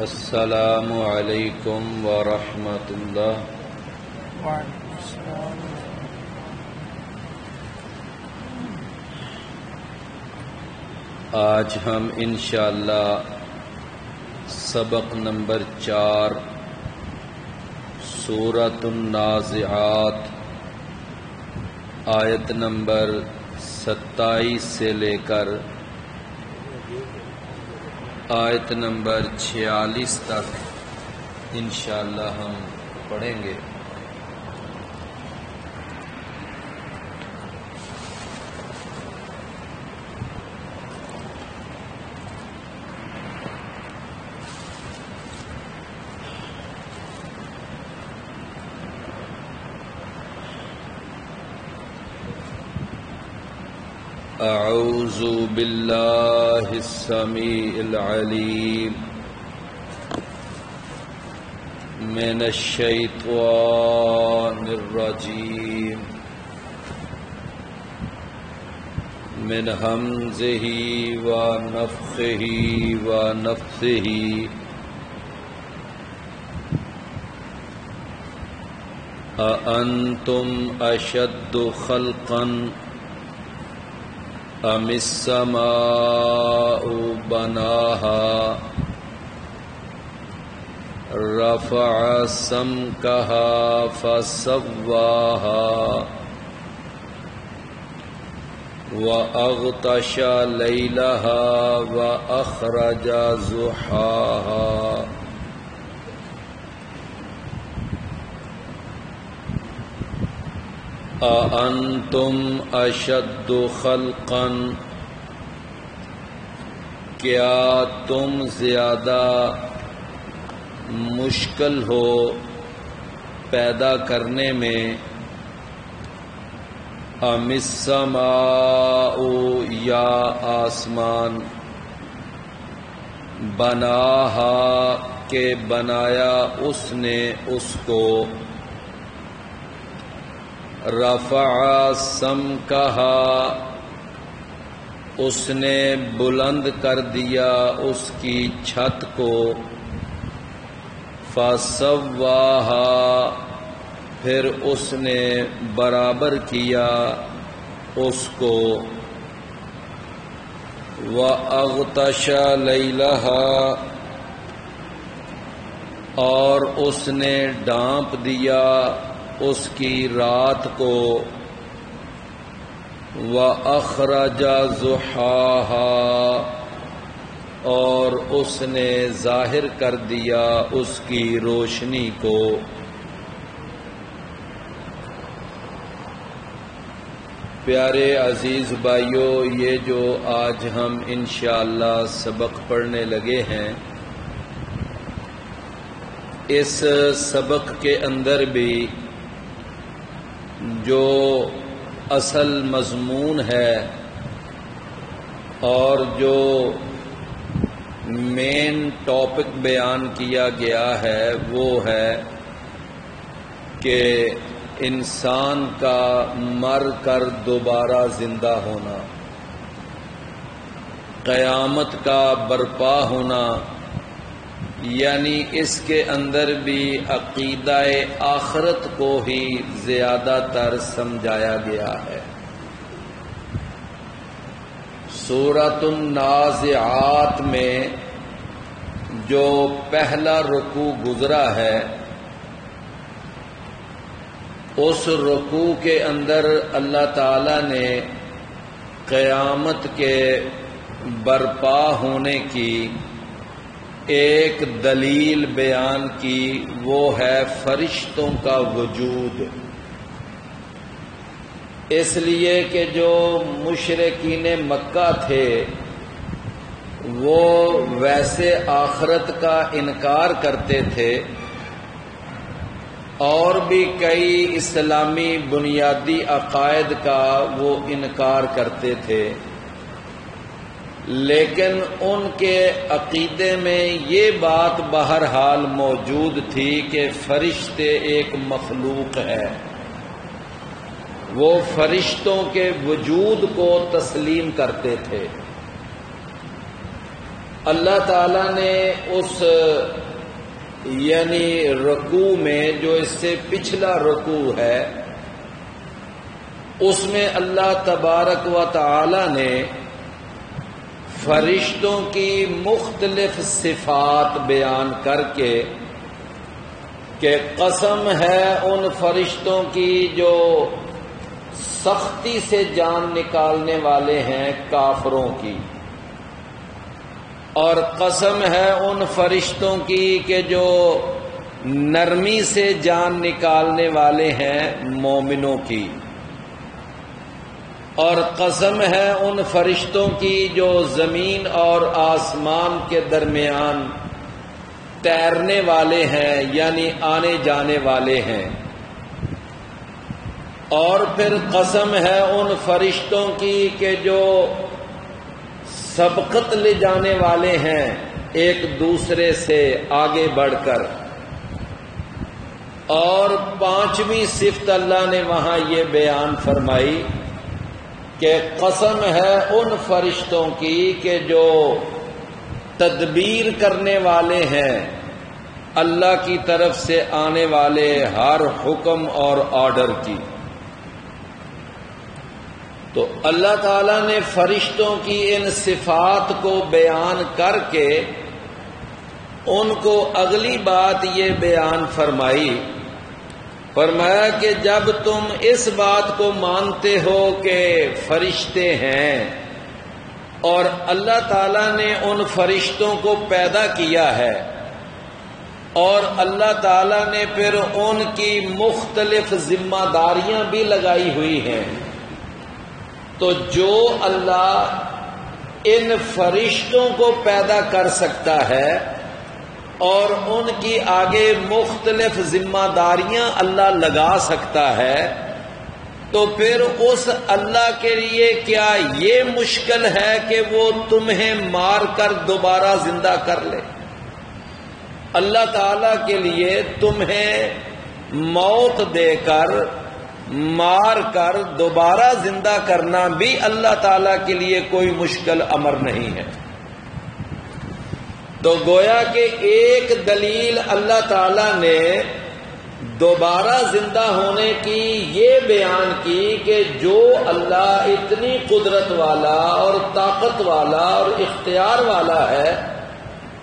السلام علیکم ورحمۃ اللہ۔ وعلیکم السلام۔ آج ہم انشاءاللہ سبق نمبر 4 سورۃ النازعات آیت نمبر 27 سے لے کر آیت نمبر 46 تک انشاءاللہ ہم پڑھیں گے۔ اعوذ باللہ السمیع العلیم من الشیطان الرجیم من ہمزہ ونفخہ ونفثہ اَأَنْتُمْ أَشَدُّ خَلْقًا أَمِ السَّمَاءُ بَنَاهَا رَفَعَ سَمْكَهَا فَسَوَّاهَا وَأَغْطَشَ لَيْلَهَا وَأَخْرَجَ ضُحَاهَا اَأَنْتُمْ أَشَدُّ خَلْقًا کیا تم زیادہ مشکل ہو پیدا کرنے میں أَمِ السَّمَاءُ یا آسمان بناها کہ بنایا اس نے اس کو رفع سمکها اس نے بلند کر دیا اس کی چھت کو فسواها پھر اس نے برابر کیا اس کو واغطش لیلها اور اس نے ڈانپ دیا اس کی رات کو وَأَخْرَجَ ضُحَاهَا اور اس نے ظاہر کر دیا اس کی روشنی کو پیارے عزیز بھائیو، یہ جو آج ہم انشاءاللہ سبق پڑھنے لگے ہیں، اس سبق کے اندر بھی جو اصل مضمون ہے اور جو مین ٹاپک بیان کیا گیا ہے وہ ہے کہ انسان کا مر کر دوبارہ زندہ ہونا، قیامت کا برپا ہونا، یعنی اس کے اندر بھی عقیدہ آخرت کو ہی زیادہ تر سمجھایا گیا ہے۔ سورۃ النازعات میں جو پہلا رکوع گزرا ہے، اس رکوع کے اندر اللہ تعالی نے قیامت کے برپا ہونے کی ایک دلیل بیان کی، وہ ہے فرشتوں کا وجود۔ اس لیے کہ جو مشرکین مکہ تھے وہ ویسے آخرت کا انکار کرتے تھے اور بھی کئی اسلامی بنیادی عقائد کا وہ انکار کرتے تھے، لیکن ان کے عقیدے میں یہ بات بہرحال موجود تھی کہ فرشتے ایک مخلوق ہے، وہ فرشتوں کے وجود کو تسلیم کرتے تھے۔ اللہ تعالیٰ نے اس یعنی رکوع میں جو اس سے پچھلا رکوع ہے اس میں اللہ تبارک و تعالی نے فرشتوں کی مختلف صفات بیان کر کے کہ قسم ہے ان فرشتوں کی جو سختی سے جان نکالنے والے ہیں کافروں کی، اور قسم ہے ان فرشتوں کی کہ جو نرمی سے جان نکالنے والے ہیں مومنوں کی، اور قسم ہے ان فرشتوں کی جو زمین اور آسمان کے درمیان تیرنے والے ہیں یعنی آنے جانے والے ہیں، اور پھر قسم ہے ان فرشتوں کی کہ جو سبقت لے جانے والے ہیں ایک دوسرے سے آگے بڑھ کر، اور پانچویں صفت اللہ نے وہاں یہ بیان فرمائی کہ قسم ہے ان فرشتوں کی کہ جو تدبیر کرنے والے ہیں اللہ کی طرف سے آنے والے ہر حکم اور آرڈر کی۔ تو اللہ تعالیٰ نے فرشتوں کی ان صفات کو بیان کر کے ان کو اگلی بات یہ بیان فرمایا کہ جب تم اس بات کو مانتے ہو کہ فرشتے ہیں اور اللہ تعالیٰ نے ان فرشتوں کو پیدا کیا ہے اور اللہ تعالیٰ نے پھر ان کی مختلف ذمہ داریاں بھی لگائی ہوئی ہیں، تو جو اللہ ان فرشتوں کو پیدا کر سکتا ہے اور ان کی آگے مختلف ذمہ داریاں اللہ لگا سکتا ہے، تو پھر اس اللہ کے لیے کیا یہ مشکل ہے کہ وہ تمہیں مار کر دوبارہ زندہ کر لے؟ اللہ تعالیٰ کے لیے تمہیں موت دے کر مار کر دوبارہ زندہ کرنا بھی اللہ تعالیٰ کے لیے کوئی مشکل امر نہیں ہے۔ تو گویا کہ ایک دلیل اللہ تعالیٰ نے دوبارہ زندہ ہونے کی یہ بیان کی کہ جو اللہ اتنی قدرت والا اور طاقت والا اور اختیار والا ہے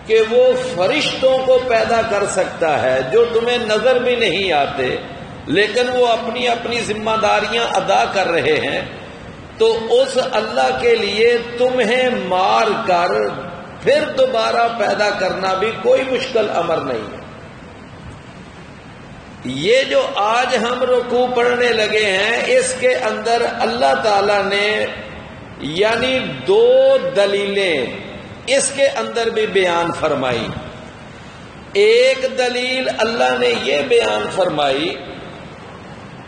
کہ وہ فرشتوں کو پیدا کر سکتا ہے جو تمہیں نظر بھی نہیں آتے لیکن وہ اپنی اپنی ذمہ داریاں ادا کر رہے ہیں، تو اس اللہ کے لیے تمہیں مار کر پھر دوبارہ پیدا کرنا بھی کوئی مشکل امر نہیں ہے۔ یہ جو آج ہم رکوع پڑھنے لگے ہیں اس کے اندر اللہ تعالی نے یعنی دو دلیلیں اس کے اندر بھی بیان فرمائی۔ ایک دلیل اللہ نے یہ بیان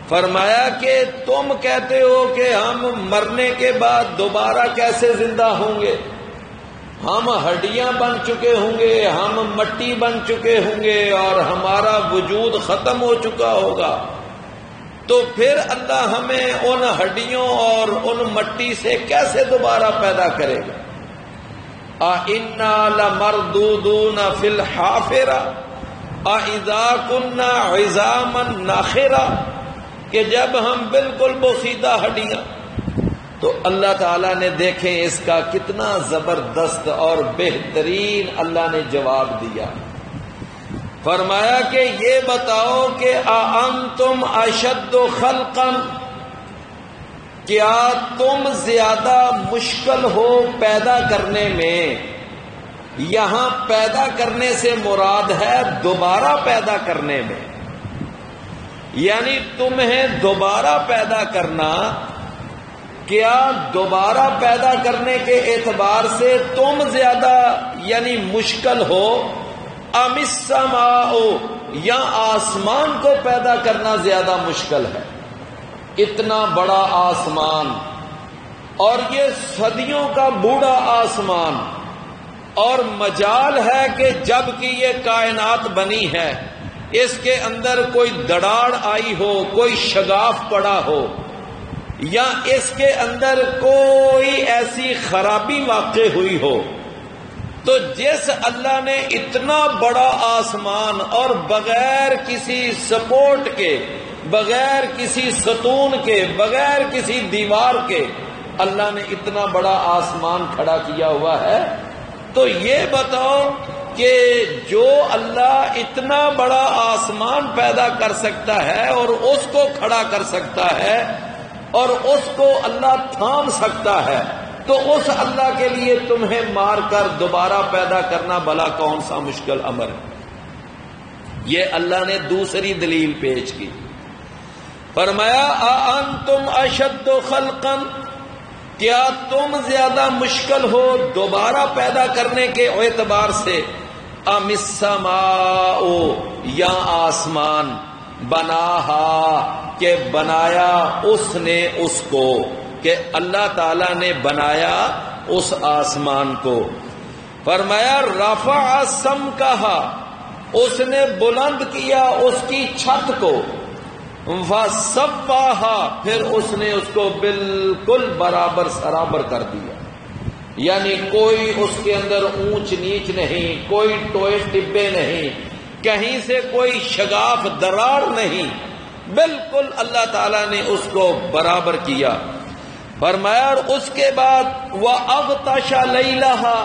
فرمایا کہ تم کہتے ہو کہ ہم مرنے کے بعد دوبارہ کیسے زندہ ہوں گے، ہم ہڈیاں بن چکے ہوں گے، ہم مٹی بن چکے ہوں گے اور ہمارا وجود ختم ہو چکا ہوگا، تو پھر اللہ ہمیں ان ہڈیوں اور ان مٹی سے کیسے دوبارہ پیدا کرے گا؟ اِنَّا لَمَرْدُودُونَ فِي الْحَافِرَةِ اِذَا كُنَّا عِظَامًا نَخِرَةً، کہ جب ہم بالکل بوسیدہ ہڈیاں، تو اللہ تعالیٰ نے دیکھیں اس کا کتنا زبردست اور بہترین اللہ نے جواب دیا۔ فرمایا کہ یہ بتاؤ کہ اَأَنْتُمْ أَشَدُّ خَلْقًا، کیا تم زیادہ مشکل ہو پیدا کرنے میں؟ یہاں پیدا کرنے سے مراد ہے دوبارہ پیدا کرنے میں، یعنی تمہیں دوبارہ پیدا کرنا، کیا دوبارہ پیدا کرنے کے اعتبار سے تم زیادہ یعنی مشکل ہو؟ ام السماء، یا آسمان کو پیدا کرنا زیادہ مشکل ہے؟ اتنا بڑا آسمان اور یہ صدیوں کا بوڑھا آسمان، اور مجال ہے کہ جب کہ یہ کائنات بنی ہے اس کے اندر کوئی دڑاڑ آئی ہو، کوئی شگاف پڑا ہو، یا اس کے اندر کوئی ایسی خرابی واقع ہوئی ہو تو جس اللہ نے اتنا بڑا آسمان اور بغیر کسی سپورٹ کے، بغیر کسی ستون کے، بغیر کسی دیوار کے اللہ نے اتنا بڑا آسمان کھڑا کیا ہوا ہے، تو یہ بتاؤ کہ جو اللہ اتنا بڑا آسمان پیدا کر سکتا ہے اور اس کو کھڑا کر سکتا ہے اور اس کو اللہ تھام سکتا ہے، تو اس اللہ کے لیے تمہیں مار کر دوبارہ پیدا کرنا بھلا کون سا مشکل امر ہے؟ یہ اللہ نے دوسری دلیل پیش کی، فرمایا اَأَنْتُمْ أَشَدُّ خَلْقًا، کیا تم زیادہ مشکل ہو دوبارہ پیدا کرنے کے اعتبار سے، أَمِ السَّمَاءُ، یا آسمان، بناہا، کہ بنایا اس نے اس کو، کہ اللہ تعالی نے بنایا اس آسمان کو۔ فرمایا رفع سمکہا، اس نے بلند کیا اس کی چھت کو، وسواہا، پھر اس نے اس کو بالکل برابر سرابر کر دیا، یعنی کوئی اس کے اندر اونچ نیچ نہیں، کوئی ٹوئے ٹبے نہیں، کہیں سے کوئی شگاف دراڑ نہیں، بالکل اللہ تعالیٰ نے اس کو برابر کیا۔ فرمایا اور اس کے بعد وَأَغْطَشَ لَيْلَهَا،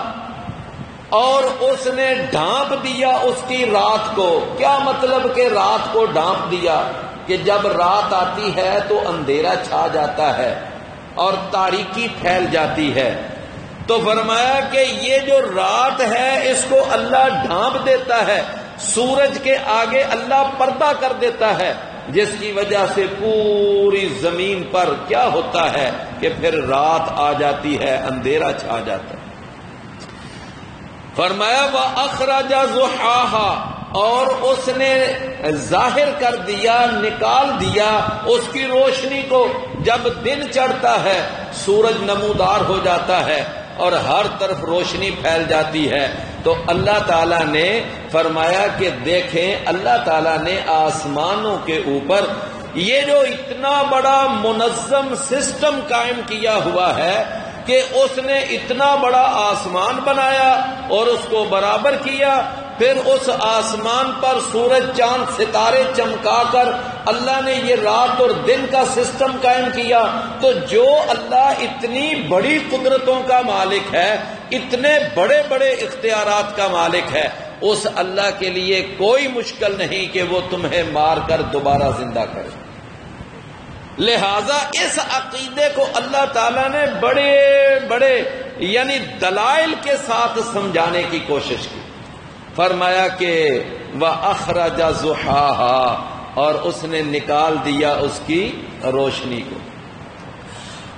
اور اس نے ڈھانپ دیا اس کی رات کو۔ کیا مطلب کہ رات کو ڈھانپ دیا؟ کہ جب رات آتی ہے تو اندھیرا چھا جاتا ہے اور تاریکی پھیل جاتی ہے، تو فرمایا کہ یہ جو رات ہے اس کو اللہ ڈھانپ دیتا ہے، سورج کے آگے اللہ پردہ کر دیتا ہے، جس کی وجہ سے پوری زمین پر کیا ہوتا ہے کہ پھر رات آ جاتی ہے، اندھیرا چھا جاتا ہے۔ فرمایا وَأَخْرَجَ ضُحَاهَا، اور اس نے ظاہر کر دیا، نکال دیا اس کی روشنی کو۔ جب دن چڑھتا ہے سورج نمودار ہو جاتا ہے اور ہر طرف روشنی پھیل جاتی ہے، تو اللہ تعالیٰ نے فرمایا کہ دیکھیں اللہ تعالیٰ نے آسمانوں کے اوپر یہ جو اتنا بڑا منظم سسٹم قائم کیا ہوا ہے کہ اس نے اتنا بڑا آسمان بنایا اور اس کو برابر کیا، پھر اس آسمان پر سورج چاند ستارے چمکا کر اللہ نے یہ رات اور دن کا سسٹم قائم کیا۔ تو جو اللہ اتنی بڑی قدرتوں کا مالک ہے، اتنے بڑے بڑے اختیارات کا مالک ہے، اس اللہ کے لیے کوئی مشکل نہیں کہ وہ تمہیں مار کر دوبارہ زندہ کرے۔ لہذا اس عقیدے کو اللہ تعالیٰ نے بڑے بڑے یعنی دلائل کے ساتھ سمجھانے کی کوشش کی۔ فرمایا کہ وَأَخْرَجَ ضُحَاهَا، اور اس نے نکال دیا اس کی روشنی کو۔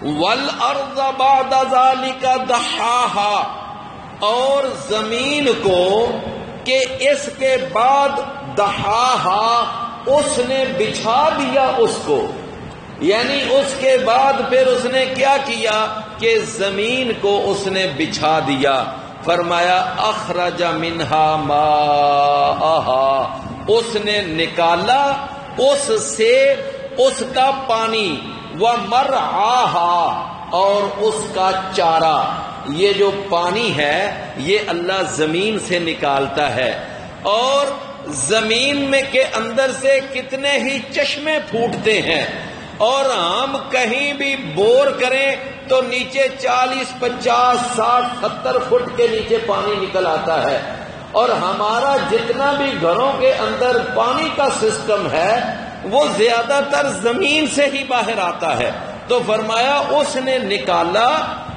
وَالْأَرْضَ بَعْدَ ذَلِكَ دَحَاهَا، اور زمین کو کہ اس کے بعد دحاها، اس نے بچھا دیا اس کو، یعنی اس کے بعد پھر اس نے کیا کیا کہ زمین کو اس نے بچھا دیا۔ فرمایا اخرج منہا ماءہا، اس نے نکالا اس سے اس کا پانی، ومرعاہا، اور اس کا چارہ۔ یہ جو پانی ہے یہ اللہ زمین سے نکالتا ہے، اور زمین میں کے اندر سے کتنے ہی چشمے پھوٹتے ہیں، اور ہم کہیں بھی بور کریں تو نیچے 40 50 60 70 فٹ کے نیچے پانی نکل آتا ہے، اور ہمارا جتنا بھی گھروں کے اندر پانی کا سسٹم ہے وہ زیادہ تر زمین سے ہی باہر آتا ہے۔ تو فرمایا اس نے نکالا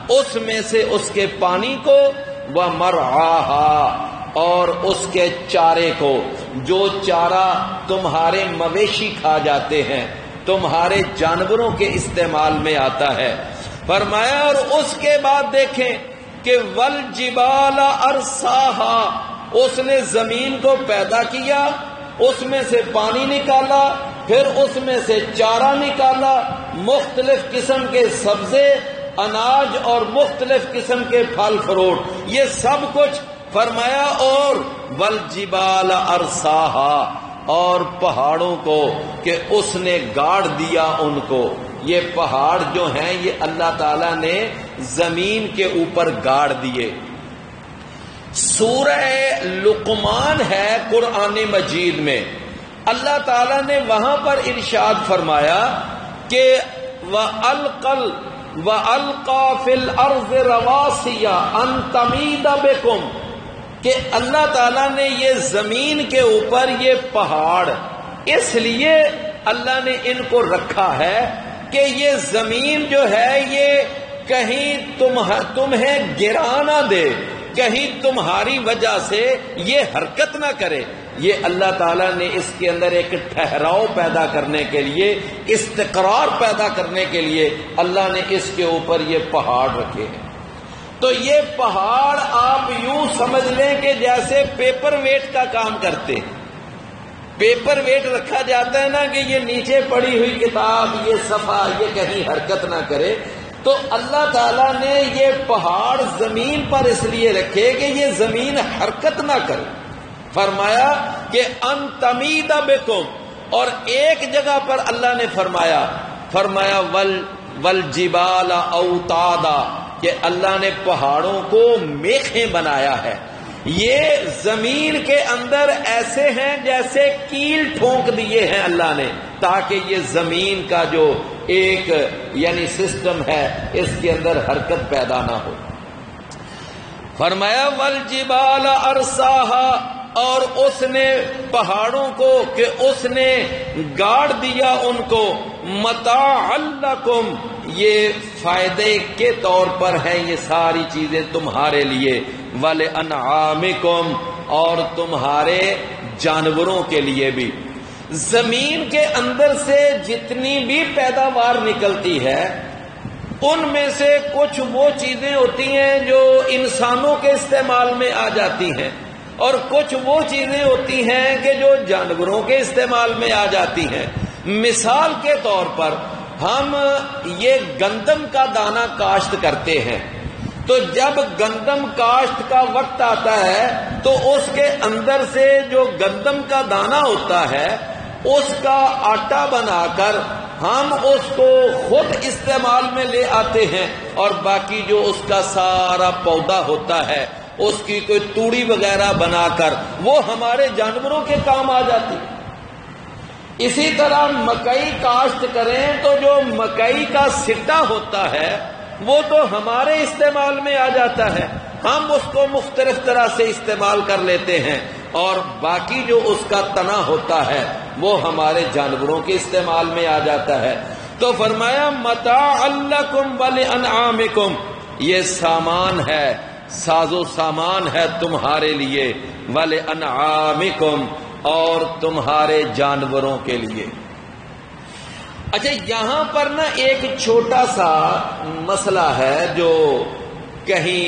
اس میں سے اس کے پانی کو، وَمَرْعَاهَا، اور اس کے چارے کو، جو چارہ تمہارے مویشی کھا جاتے ہیں، تمہارے جانوروں کے استعمال میں آتا ہے۔ فرمایا اور اس کے بعد دیکھیں کہ وَالْجِبَالَ أَرْسَاهَا، اس نے زمین کو پیدا کیا، اس میں سے پانی نکالا، پھر اس میں سے چارہ نکالا، مختلف قسم کے سبزے، اناج اور مختلف قسم کے پھل فروٹ، یہ سب کچھ۔ فرمایا اور وَالْجِبَالَ أَرْسَاهَا، اور پہاڑوں کو کہ اس نے گاڑ دیا ان کو۔ یہ پہاڑ جو ہیں یہ اللہ تعالیٰ نے زمین کے اوپر گاڑ دیے۔ سورہ لقمان ہے قرآن مجید میں، اللہ تعالیٰ نے وہاں پر ارشاد فرمایا کہ وَأَلْقَى فِي الْأَرْضِ رَوَاسِيَ أَن تَمِيدَ بِكُمْ، کہ اللہ تعالیٰ نے یہ زمین کے اوپر یہ پہاڑ اس لیے اللہ نے ان کو رکھا ہے کہ یہ زمین جو ہے یہ کہیں تمہیں گرا نہ دے، کہیں تمہاری وجہ سے یہ حرکت نہ کرے. یہ اللہ تعالیٰ نے اس کے اندر ایک ٹھہراؤ پیدا کرنے کے لیے، استقرار پیدا کرنے کے لیے اللہ نے اس کے اوپر یہ پہاڑ رکھے ہیں. تو یہ پہاڑ آپ یوں سمجھ لیں کہ جیسے پیپر ویٹ کا کام کرتے ہیں. پیپر ویٹ رکھا جاتا ہے نا کہ یہ نیچے پڑی ہوئی کتاب، یہ صفحہ یہ کہیں حرکت نہ کرے. تو اللہ تعالیٰ نے یہ پہاڑ زمین پر اس لیے رکھے کہ یہ زمین حرکت نہ کرے. فرمایا کہ ان تمید بکم، اور ایک جگہ پر اللہ نے فرمایا والجبال اوتادا، کہ اللہ نے پہاڑوں کو میخیں بنایا ہے. یہ زمین کے اندر ایسے ہیں جیسے کیل ٹھونک دیے ہیں اللہ نے، تاکہ یہ زمین کا جو ایک یعنی سسٹم ہے اس کے اندر حرکت پیدا نہ ہو. فرمایا والجبال ارساہا، اور اس نے پہاڑوں کو کہ اس نے گاڑ دیا ان کو، متاعا لکم، یہ فائدے کے طور پر ہیں یہ ساری چیزیں تمہارے لیے، وَلِأَنْعَامِكُمْ، اور تمہارے جانوروں کے لیے بھی. زمین کے اندر سے جتنی بھی پیداوار نکلتی ہے ان میں سے کچھ وہ چیزیں ہوتی ہیں جو انسانوں کے استعمال میں آ جاتی ہیں، اور کچھ وہ چیزیں ہوتی ہیں کہ جو جانوروں کے استعمال میں آ جاتی ہیں. مثال کے طور پر ہم یہ گندم کا دانہ کاشت کرتے ہیں، تو جب گندم کاشت کا وقت آتا ہے تو اس کے اندر سے جو گندم کا دانہ ہوتا ہے اس کا آٹا بنا کر ہم اس کو خود استعمال میں لے آتے ہیں، اور باقی جو اس کا سارا پودا ہوتا ہے اس کی کوئی توڑی وغیرہ بنا کر وہ ہمارے جانوروں کے کام آ جاتی. اسی طرح مکئی کاشت کریں تو جو مکئی کا سٹا ہوتا ہے وہ تو ہمارے استعمال میں آ جاتا ہے، ہم اس کو مختلف طرح سے استعمال کر لیتے ہیں، اور باقی جو اس کا تنا ہوتا ہے وہ ہمارے جانوروں کے استعمال میں آ جاتا ہے. تو فرمایا متاعا لکم ولانعامکم، یہ سامان ہے، ساز و سامان ہے تمہارے لیے، ولانعامکم، اور تمہارے جانوروں کے لیے. اچھا یہاں پر نا ایک چھوٹا سا مسئلہ ہے جو کہیں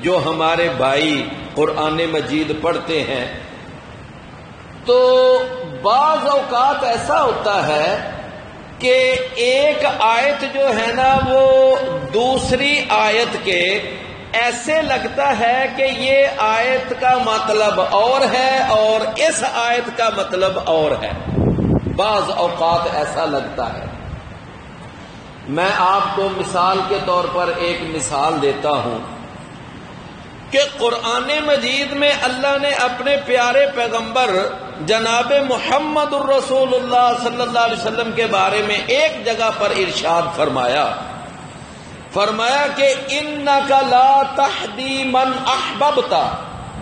جو ہمارے بھائی قرآن مجید پڑھتے ہیں تو بعض اوقات ایسا ہوتا ہے کہ ایک آیت جو ہے نا وہ دوسری آیت کے ایسے لگتا ہے کہ یہ آیت کا مطلب اور ہے اور اس آیت کا مطلب اور ہے. بعض اوقات ایسا لگتا ہے. میں آپ کو مثال کے طور پر ایک مثال دیتا ہوں کہ قرآن مجید میں اللہ نے اپنے پیارے پیغمبر جناب محمد الرسول اللہ صلی اللہ علیہ وسلم کے بارے میں ایک جگہ پر ارشاد فرمایا کہ انک لا تہدی من احببت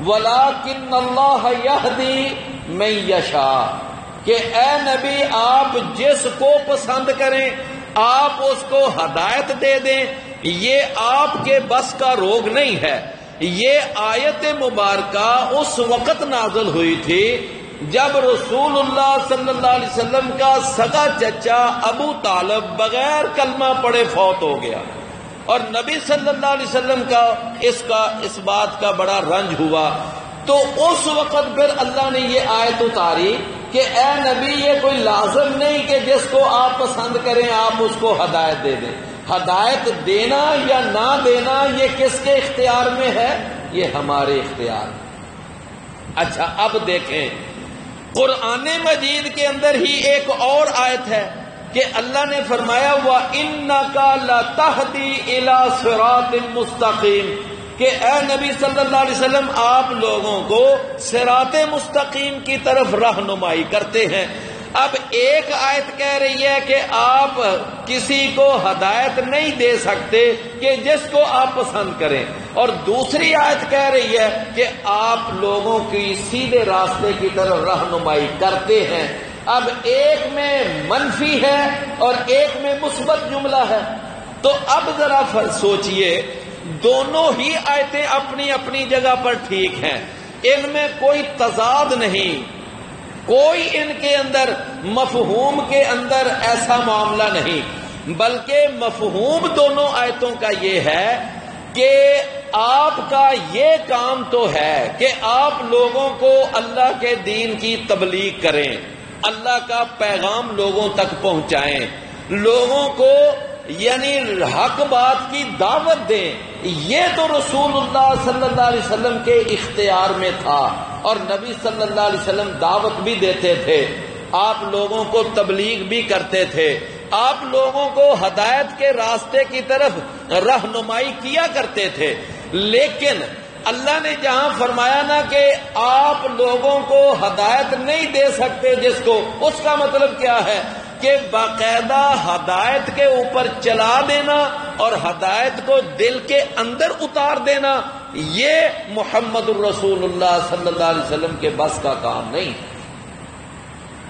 ولکن اللہ یہدی من یشاء، کہ اے نبی آپ جس کو پسند کریں آپ اس کو ہدایت دے دیں، یہ آپ کے بس کا روگ نہیں ہے. یہ آیت مبارکہ اس وقت نازل ہوئی تھی جب رسول اللہ صلی اللہ علیہ وسلم کا سگا چچا ابو طالب بغیر کلمہ پڑھے فوت ہو گیا، اور نبی صلی اللہ علیہ وسلم کا اس بات کا بڑا رنج ہوا. تو اس وقت پھر اللہ نے یہ آیت اتاری کہ اے نبی یہ کوئی لازم نہیں کہ جس کو آپ پسند کریں آپ اس کو ہدایت دے دیں. ہدایت دینا یا نہ دینا یہ کس کے اختیار میں ہے؟ یہ ہمارے اختیار میں. اچھا اب دیکھیں قرآن مجید کے اندر ہی ایک اور آیت ہے کہ اللہ نے فرمایا وَإِنَّكَ لَتَهْدِي إِلَى صِرَاطٍ مُسْتَقِيمٍ، کہ اے نبی صلی اللہ علیہ وسلم آپ لوگوں کو صراط مستقیم کی طرف رہنمائی کرتے ہیں۔ اب ایک آیت کہہ رہی ہے کہ آپ کسی کو ہدایت نہیں دے سکتے کہ جس کو آپ پسند کریں، اور دوسری آیت کہہ رہی ہے کہ آپ لوگوں کی سیدھے راستے کی طرف رہنمائی کرتے ہیں۔ اب ایک میں منفی ہے اور ایک میں مثبت جملہ ہے، تو اب ذرا سوچئے، دونوں ہی آیتیں اپنی اپنی جگہ پر ٹھیک ہیں، ان میں کوئی تضاد نہیں، کوئی ان کے اندر مفہوم کے اندر ایسا معاملہ نہیں، بلکہ مفہوم دونوں آیتوں کا یہ ہے کہ آپ کا یہ کام تو ہے کہ آپ لوگوں کو اللہ کے دین کی تبلیغ کریں، اللہ کا پیغام لوگوں تک پہنچائیں، لوگوں کو یعنی حق بات کی دعوت دیں۔ یہ تو رسول اللہ صلی اللہ علیہ وسلم کے اختیار میں تھا، اور نبی صلی اللہ علیہ وسلم دعوت بھی دیتے تھے، آپ لوگوں کو تبلیغ بھی کرتے تھے، آپ لوگوں کو ہدایت کے راستے کی طرف رہنمائی کیا کرتے تھے۔ لیکن اللہ نے جہاں فرمایا نا کہ آپ لوگوں کو ہدایت نہیں دے سکتے جس کو، اس کا مطلب کیا ہے کہ باقاعدہ ہدایت کے اوپر چلا دینا اور ہدایت کو دل کے اندر اتار دینا، یہ محمد الرسول اللہ صلی اللہ علیہ وسلم کے بس کا کام نہیں۔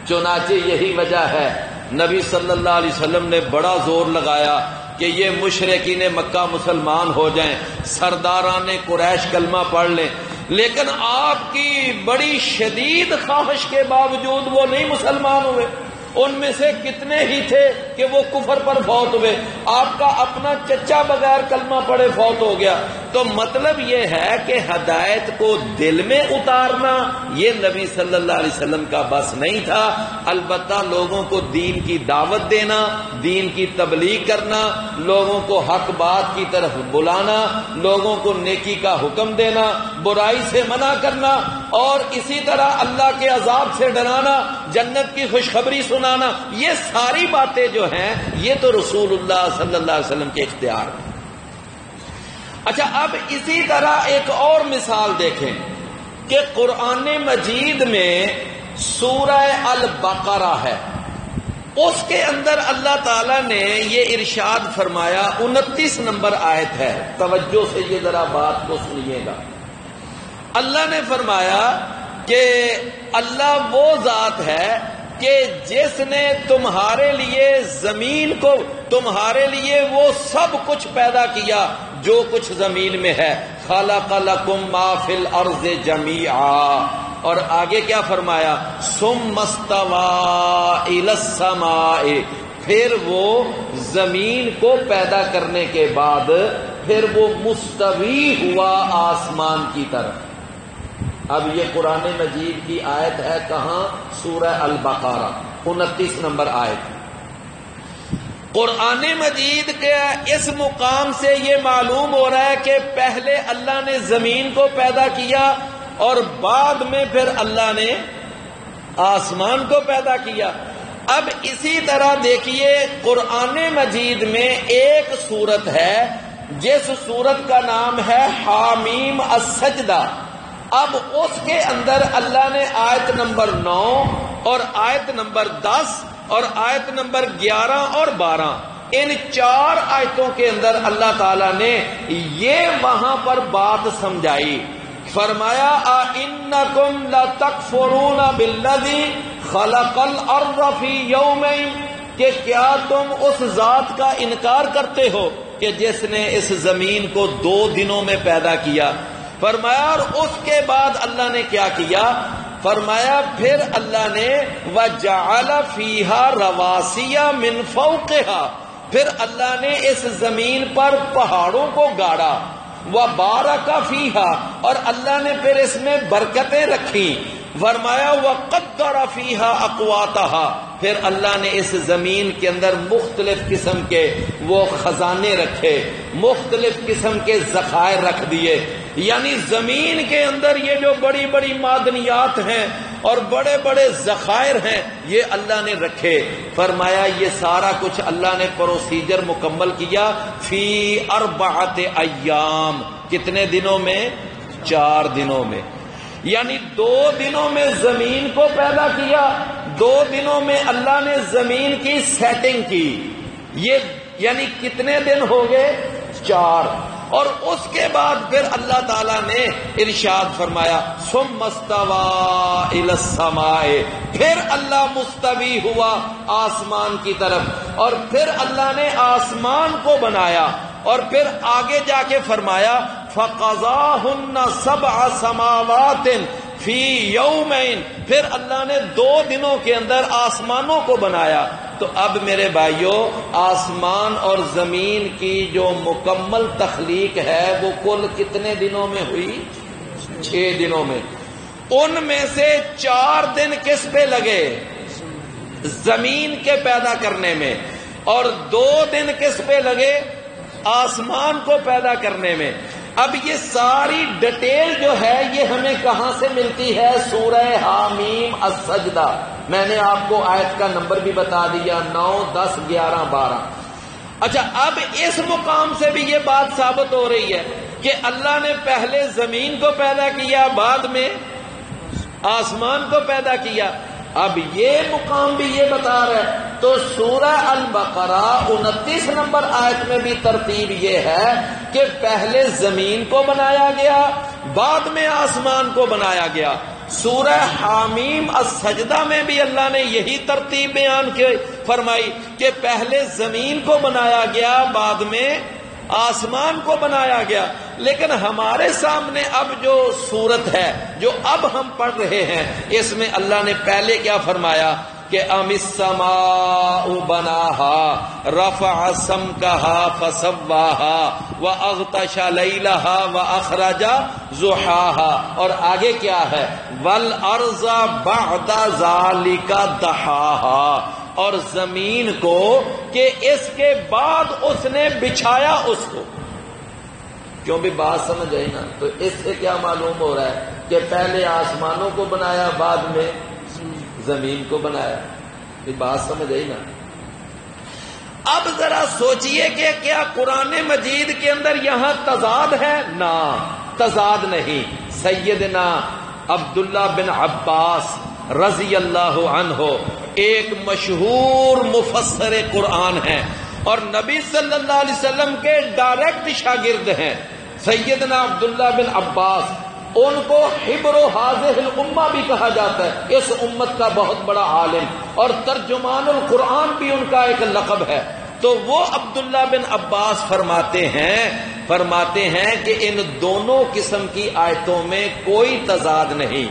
چنانچہ یہی وجہ ہے نبی صلی اللہ علیہ وسلم نے بڑا زور لگایا کہ یہ مشرکین مکہ مسلمان ہو جائیں، سرداران قریش کلمہ پڑھ لیں، لیکن آپ کی بڑی شدید خواہش کے باوجود وہ نہیں مسلمان ہوئے۔ ان میں سے کتنے ہی تھے کہ وہ کفر پر فوت ہوئے، آپ کا اپنا چچا بغیر کلمہ پڑھے فوت ہو گیا۔ تو مطلب یہ ہے کہ ہدایت کو دل میں اتارنا یہ نبی صلی اللہ علیہ وسلم کا بس نہیں تھا، البتہ لوگوں کو دین کی دعوت دینا، دین کی تبلیغ کرنا، لوگوں کو حق بات کی طرف بلانا، لوگوں کو نیکی کا حکم دینا، برائی سے منع کرنا، اور اسی طرح اللہ کے عذاب سے ڈرانا، جنت کی خوشخبری سنانا، یہ ساری باتیں جو ہیں یہ تو رسول اللہ صلی اللہ علیہ وسلم کے اختیار میں۔ اچھا، اب اسی طرح ایک اور مثال دیکھیں کہ قرآن مجید میں سورہ البقرہ ہے، اس کے اندر اللہ تعالیٰ نے یہ ارشاد فرمایا، 29 نمبر آیت ہے، توجہ سے یہ ذرا بات کو سنیے گا۔ اللہ نے فرمایا کہ اللہ وہ ذات ہے کہ جس نے تمہارے لیے زمین کو، تمہارے لیے وہ سب کچھ پیدا کیا جو کچھ زمین میں ہے، خلق لکم ما فی الارض جمیعا، اور آگے کیا فرمایا، ثم استوی الی السماء، پھر وہ زمین کو پیدا کرنے کے بعد پھر وہ مستوی ہوا آسمان کی طرف۔ اب یہ قرآن مجید کی آیت ہے کہاں؟ سورہ البقرہ، 29 نمبر آیت۔ قرآن مجید کے اس مقام سے یہ معلوم ہو رہا ہے کہ پہلے اللہ نے زمین کو پیدا کیا اور بعد میں پھر اللہ نے آسمان کو پیدا کیا۔ اب اسی طرح دیکھیے قرآن مجید میں ایک سورت ہے جس سورت کا نام ہے حامیم السجدہ۔ اب اس کے اندر اللہ نے آیت نمبر 9 اور آیت نمبر 10 اور آیت نمبر 11 اور 12، ان 4 آیتوں کے اندر اللہ تعالیٰ نے یہ وہاں پر بات سمجھائی، فرمایا اَإِنَّكُمْ لَتَكْفُرُونَ بِالَّذِي خَلَقَ الْأَرْضَ فِي يَوْمَيْنِ، کہ کیا تم اس ذات کا انکار کرتے ہو کہ جس نے اس زمین کو 2 دنوں میں پیدا کیا۔ فرمایا اور اس کے بعد اللہ نے کیا کیا، فرمایا پھر اللہ نے وَجَعَلَ فِيهَا رَوَاسِيَ مِن فَوْقِهَا، پھر اللہ نے اس زمین پر پہاڑوں کو گاڑا، وَبَارَكَ فِيهَا، اور اللہ نے پھر اس میں برکتیں رکھی، فرمایا وَقَدَّرَ فِيهَا أَقْوَاتَهَا، پھر اللہ نے اس زمین کے اندر مختلف قسم کے وہ خزانے رکھے، مختلف قسم کے ذخائر رکھ دیے. یعنی زمین کے اندر یہ جو بڑی بڑی معدنیات ہیں اور بڑے بڑے ذخائر ہیں یہ اللہ نے رکھے. فرمایا یہ سارا کچھ اللہ نے پروسیجر مکمل کیا فی 4 ایام. کتنے دنوں میں؟ 4 دنوں میں. یعنی 2 دنوں میں زمین کو پیدا کیا، 2 دنوں میں اللہ نے زمین کی سیٹنگ کی. یہ یعنی کتنے دن ہو گئے؟ 4. اور اس کے بعد پھر اللہ تعالیٰ نے ارشاد فرمایا ثم استوى الى السماء، پھر اللہ مستوی ہوا آسمان کی طرف، اور پھر اللہ نے آسمان کو بنایا. اور پھر آگے جا کے فرمایا فَقَضَاهُنَّ 7 سَمَاوَاتٍ فِي يَوْمَيْنِ، پھر اللہ نے 2 دنوں کے اندر آسمانوں کو بنایا. تو اب میرے بھائیوں آسمان اور زمین کی جو مکمل تخلیق ہے وہ کل کتنے دنوں میں ہوئی؟ 6 دنوں میں. ان میں سے 4 دن کس پہ لگے؟ زمین کے پیدا کرنے میں، اور 2 دن کس پہ لگے؟ آسمان کو پیدا کرنے میں. اب یہ ساری ڈیٹیل جو ہے یہ ہمیں کہاں سے ملتی ہے؟ سورہ حامیم السجدہ. میں نے آپ کو آیت کا نمبر بھی بتا دیا، 9، 10، 11، 12. اچھا اب اس مقام سے بھی یہ بات ثابت ہو رہی ہے کہ اللہ نے پہلے زمین کو پیدا کیا، بعد میں آسمان کو پیدا کیا. اب یہ مقام بھی یہ بتا رہا ہے. تو سورہ البقرہ 29 نمبر آیت میں بھی ترتیب یہ ہے کہ پہلے زمین کو بنایا گیا، بعد میں آسمان کو بنایا گیا. سورہ حامیم السجدہ میں بھی اللہ نے یہی ترتیب بیان فرمائی کہ پہلے زمین کو بنایا گیا، بعد میں آسمان کو بنایا گیا. لیکن ہمارے سامنے اب جو صورت ہے جو اب ہم پڑھ رہے ہیں اس میں اللہ نے پہلے کیا فرمایا کہ ام السماء بناها رفع سمكها فسواها واغطش ليلها واخرج ضحاها، اور آگے کیا ہے والارض بعد ذلك دحاها، اور زمین کو کہ اس کے بعد اس نے بچھایا اس کو. کیوں بھی بات سمجھ آئی نا؟ تو اس سے کیا معلوم ہو رہا ہے کہ پہلے آسمانوں کو بنایا، بعد میں زمین کو بنایا. یہ بات سمجھ آئی نا؟ اب ذرا سوچئے کہ کیا قرآن مجید کے اندر یہاں تضاد ہے؟ نہ، تضاد نہیں. سیدنا عبداللہ بن عباس رضی اللہ عنہ ایک مشہور مفسر قرآن ہیں اور نبی صلی اللہ علیہ وسلم کے ڈائریکٹ شاگرد ہیں. سیدنا عبداللہ بن عباس، ان کو حبر و حاضر الامہ بھی کہا جاتا ہے، اس امت کا بہت بڑا عالم، اور ترجمان القرآن بھی ان کا ایک لقب ہے. تو وہ عبداللہ بن عباس فرماتے ہیں کہ ان دونوں قسم کی آیتوں میں کوئی تضاد نہیں،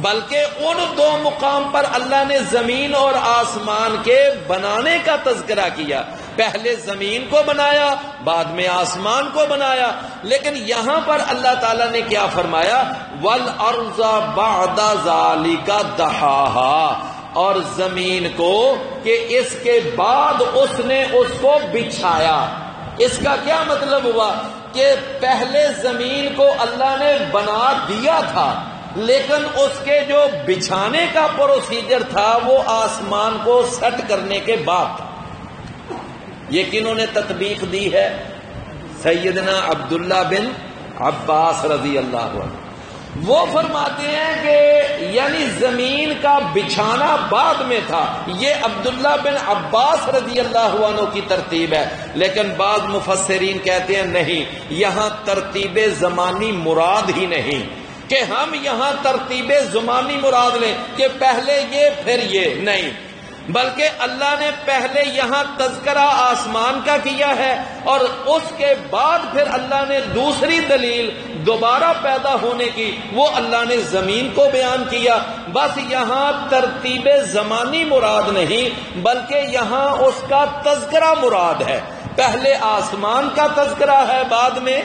بلکہ ان 2 مقام پر اللہ نے زمین اور آسمان کے بنانے کا تذکرہ کیا. پہلے زمین کو بنایا، بعد میں آسمان کو بنایا. لیکن یہاں پر اللہ تعالیٰ نے کیا فرمایا؟ وَالْأَرْضَ بَعْدَ ذَلِكَ دَحَاهَا، اور زمین کو کہ اس کے بعد اس نے اس کو بچھایا. اس کا کیا مطلب ہوا کہ پہلے زمین کو اللہ نے بنا دیا تھا، لیکن اس کے جو بچھانے کا پروسیجر تھا وہ آسمان کو سیٹ کرنے کے بعد. یہ کنہوں نے تطبیق دی ہے؟ سیدنا عبداللہ بن عباس رضی اللہ عنہ. وہ فرماتے ہیں کہ یعنی زمین کا بچھانا بعد میں تھا. یہ عبداللہ بن عباس رضی اللہ عنہ کی ترتیب ہے. لیکن بعض مفسرین کہتے ہیں نہیں، یہاں ترتیب زمانی مراد ہی نہیں کہ ہم یہاں ترتیب زمانی مراد لیں کہ پہلے یہ پھر یہ، نہیں، بلکہ اللہ نے پہلے یہاں تذکرہ آسمان کا کیا ہے اور اس کے بعد پھر اللہ نے دوسری دلیل دوبارہ پیدا ہونے کی، وہ اللہ نے زمین کو بیان کیا. بس یہاں ترتیب زمانی مراد نہیں بلکہ یہاں اس کا تذکرہ مراد ہے. پہلے آسمان کا تذکرہ ہے، بعد میں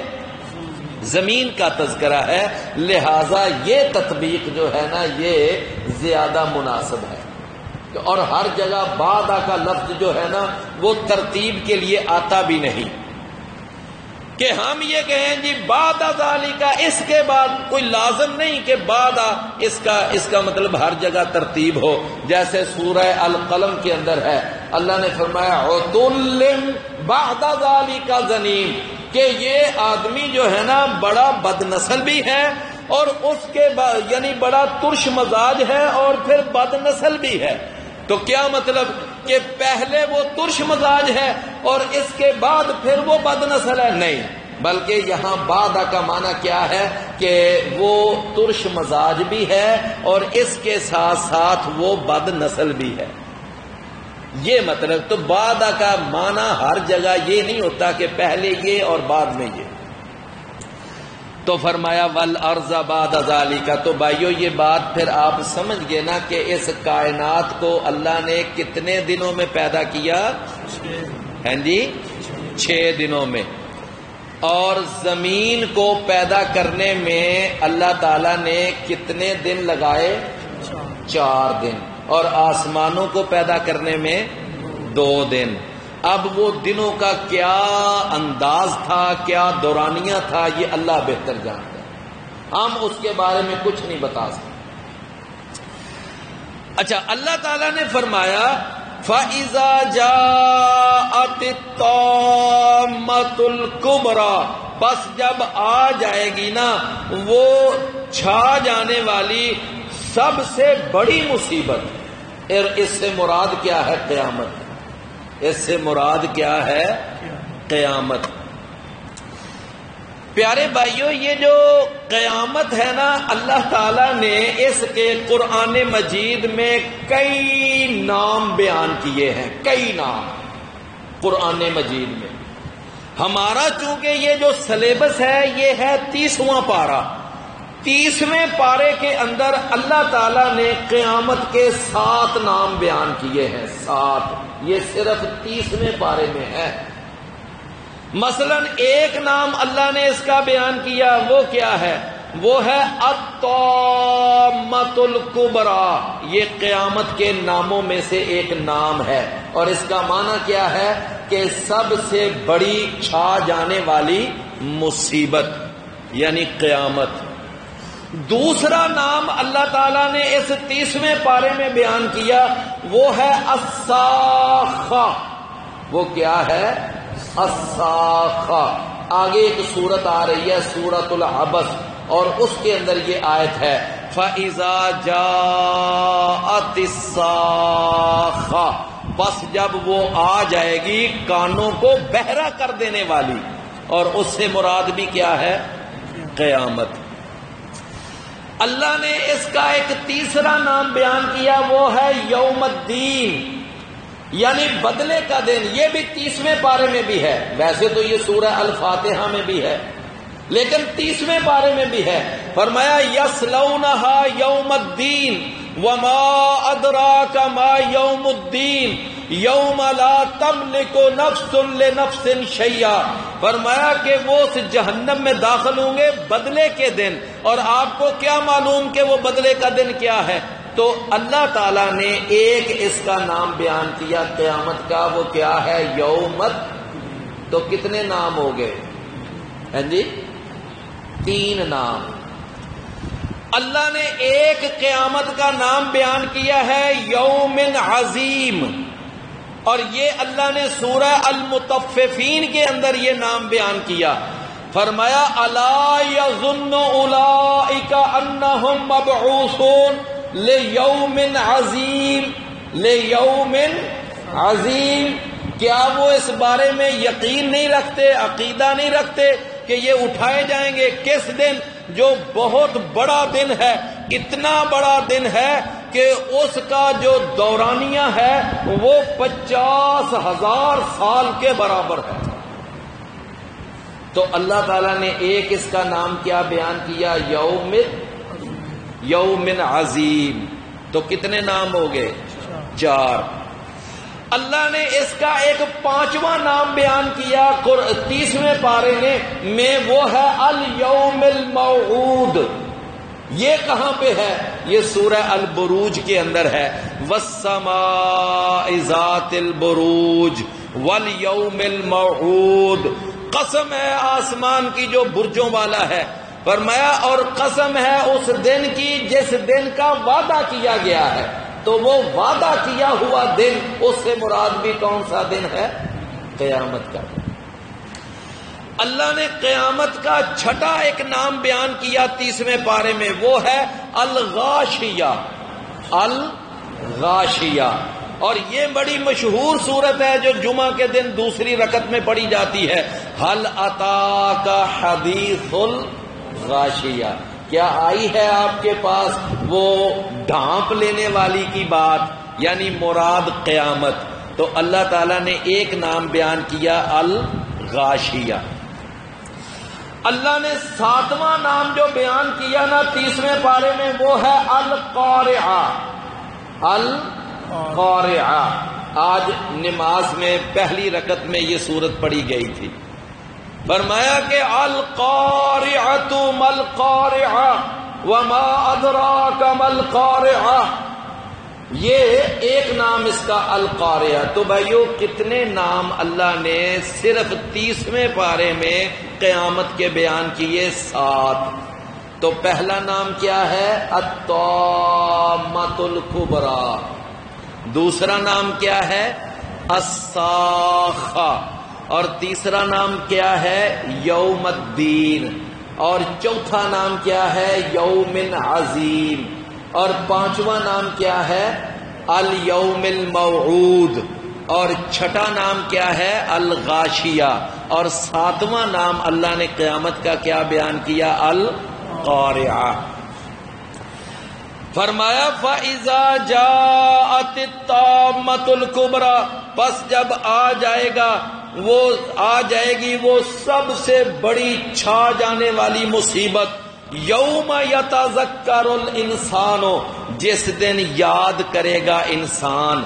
زمین کا تذکرہ ہے. لہذا یہ تطبیق جو ہے نا یہ زیادہ مناسب ہے. اور ہر جگہ بعد کا لفظ جو ہے نا وہ ترتیب کے لیے آتا بھی نہیں کہ ہم یہ کہیں جی بعد ذالک اس کے بعد، کوئی لازم نہیں کہ بعد اس کا مطلب ہر جگہ ترتیب ہو. جیسے سورہ القلم کے اندر ہے، اللہ نے فرمایا عتل بعد ذالک زنیم، کہ یہ آدمی جو ہے نا بڑا بد نسل بھی ہے اور اس کے بعد یعنی بڑا ترش مزاج ہے اور پھر بد نسل بھی ہے. تو کیا مطلب کہ پہلے وہ ترش مزاج ہے اور اس کے بعد پھر وہ بد نسل ہے؟ نہیں، بلکہ یہاں بعد کا معنی کیا ہے کہ وہ ترش مزاج بھی ہے اور اس کے ساتھ ساتھ وہ بد نسل بھی ہے. یہ مطلب تو بعد کا معنی ہر جگہ یہ نہیں ہوتا کہ پہلے یہ اور بعد میں یہ. تو فرمایا والارض بعد ذالک. تو بھائیو یہ بات پھر آپ سمجھ گئے نا کہ اس کائنات کو اللہ نے کتنے دنوں میں پیدا کیا؟ ہیں جی 6 دنوں میں. اور زمین کو پیدا کرنے میں اللہ تعالی نے کتنے دن لگائے؟ 4 دن. اور آسمانوں کو پیدا کرنے میں 2 دن. اب وہ دنوں کا کیا انداز تھا، کیا دورانیہ تھا، یہ اللہ بہتر جانتا ہے، ہم اس کے بارے میں کچھ نہیں بتا سکتے. اچھا، اللہ تعالیٰ نے فرمایا فَإِذَا جَاءَتِ الطَّامَّةُ الْكُبْرَى، بس جب آ جائے گی نا وہ چھا جانے والی سب سے بڑی مصیبت. اور اس سے مراد کیا ہے؟ قیامت. اس سے مراد کیا ہے؟ قیامت. پیارے بھائیو، یہ جو قیامت ہے نا اللہ تعالیٰ نے اس کے قرآن مجید میں کئی نام بیان کیے ہیں، کئی نام قرآن مجید میں. ہمارا چونکہ یہ جو سلیبس ہے یہ ہے 30واں پارہ. 30ویں پارے کے اندر اللہ تعالیٰ نے قیامت کے 7 نام بیان کیے ہیں. 7 یہ صرف 30ویں پارے میں ہے. مثلا ایک نام اللہ نے اس کا بیان کیا، وہ کیا ہے؟ وہ ہے الطامۃ الکبریٰ. یہ قیامت کے ناموں میں سے ایک نام ہے اور اس کا معنی کیا ہے کہ سب سے بڑی چھا جانے والی مصیبت یعنی قیامت. دوسرا نام اللہ تعالیٰ نے اس 30ویں پارے میں بیان کیا، وہ ہے الصاخہ. وہ کیا ہے؟ الصاخہ. آگے ایک سورت آ رہی ہے سورۃ العبس اور اس کے اندر یہ آیت ہے فَإِذَا جَاءَتِ الصَّاخَّةُ، بس جب وہ آ جائے گی کانوں کو بہرا کر دینے والی. اور اس سے مراد بھی کیا ہے؟ قیامت. اللہ نے اس کا ایک تیسرا نام بیان کیا، وہ ہے یوم الدین یعنی بدلے کا دن. یہ بھی 30ویں پارے میں بھی ہے. ویسے تو یہ سورہ الفاتحہ میں بھی ہے لیکن 30ویں پارے میں بھی ہے. فرمایا یصلونہا یوم الدین وما ادراک ما یوم الدین یوم لا تملک نفس لنفس شیئا. فرمایا کہ وہ اس جہنم میں داخل ہوں گے بدلے کے دن. اور آپ کو کیا معلوم کہ وہ بدلے کا دن کیا ہے؟ تو اللہ تعالیٰ نے ایک اس کا نام بیان کیا قیامت کا، وہ کیا ہے؟ یومت. تو کتنے نام ہو گئے؟ ہیں جی 3 نام. اللہ نے ایک قیامت کا نام بیان کیا ہے یوم عظیم، اور یہ اللہ نے سورہ المطففین کے اندر یہ نام بیان کیا. فرمایا الا یظن اولئک انہم مبعوثون لیوم عظیم. لیوم عظیم، کیا وہ اس بارے میں یقین نہیں رکھتے، عقیدہ نہیں رکھتے کہ یہ اٹھائے جائیں گے کس دن؟ جو بہت بڑا دن ہے. اتنا بڑا دن ہے کہ اس کا جو دورانیہ ہے وہ 50,000 سال کے برابر ہے. تو اللہ تعالیٰ نے ایک اس کا نام کیا بیان کیا؟ یوم عظیم. تو کتنے نام ہو گئے؟ 4. اللہ نے اس کا ایک 5واں نام بیان کیا 30ویں پارے میں، وہ ہے الیوم الموعود. یہ کہاں پہ ہے؟ یہ سورہ البروج کے اندر ہے، والسماء ذات البروج والیوم الموعود، قسم ہے آسمان کی جو برجوں والا ہے، فرمایا اور قسم ہے اس دن کی جس دن کا وعدہ کیا گیا ہے۔ تو وہ وعدہ کیا ہوا دن، اس سے مراد بھی کون سا دن ہے؟ قیامت کا۔ اللہ نے قیامت کا چھٹا ایک نام بیان کیا 30ویں پارے میں، وہ ہے الغاشیہ، الغاشیہ۔ اور یہ بڑی مشہور صورت ہے جو جمعہ کے دن دوسری رکعت میں پڑھی جاتی ہے، هل اتاک حدیث الغاشیہ، کیا آئی ہے آپ کے پاس وہ ڈھانپ لینے والی کی بات، یعنی مراد قیامت۔ تو اللہ تعالیٰ نے ایک نام بیان کیا الغاشیہ۔ اللہ نے 7واں نام جو بیان کیا نا 30ویں پارے میں، وہ ہے القارعہ، القارعہ۔ آج نماز میں پہلی رکعت میں یہ سورت پڑھی گئی تھی، فرمایا کہ القارعۃ ما القارعہ وما ادراک ما القارعہ، یہ ایک نام اس کا القارعہ۔ تو بھائیو کتنے نام اللہ نے صرف 30ویں پارے میں قیامت کے بیان کیے؟ 7۔ تو پہلا نام کیا ہے؟ الطامۃ الکبریٰ، دوسرا نام کیا ہے؟ الصاخہ، اور تیسرا نام کیا ہے؟ یوم الدین، اور چوتھا نام کیا ہے؟ یوم عظیم، اور 5واں نام کیا ہے؟ الیوم الموعود، اور چھٹا نام کیا ہے؟ الغاشیہ، اور 7واں نام اللہ نے قیامت کا کیا بیان کیا؟ القارعہ۔ فرمایا فَإِذَا جَاءَتِ الطَّامَّةُ الْكُبْرَى، پس جب آ جائے گی وہ سب سے بڑی چھا جانے والی مصیبت، یوم یتذکر الانسان، جس دن یاد کرے گا انسان،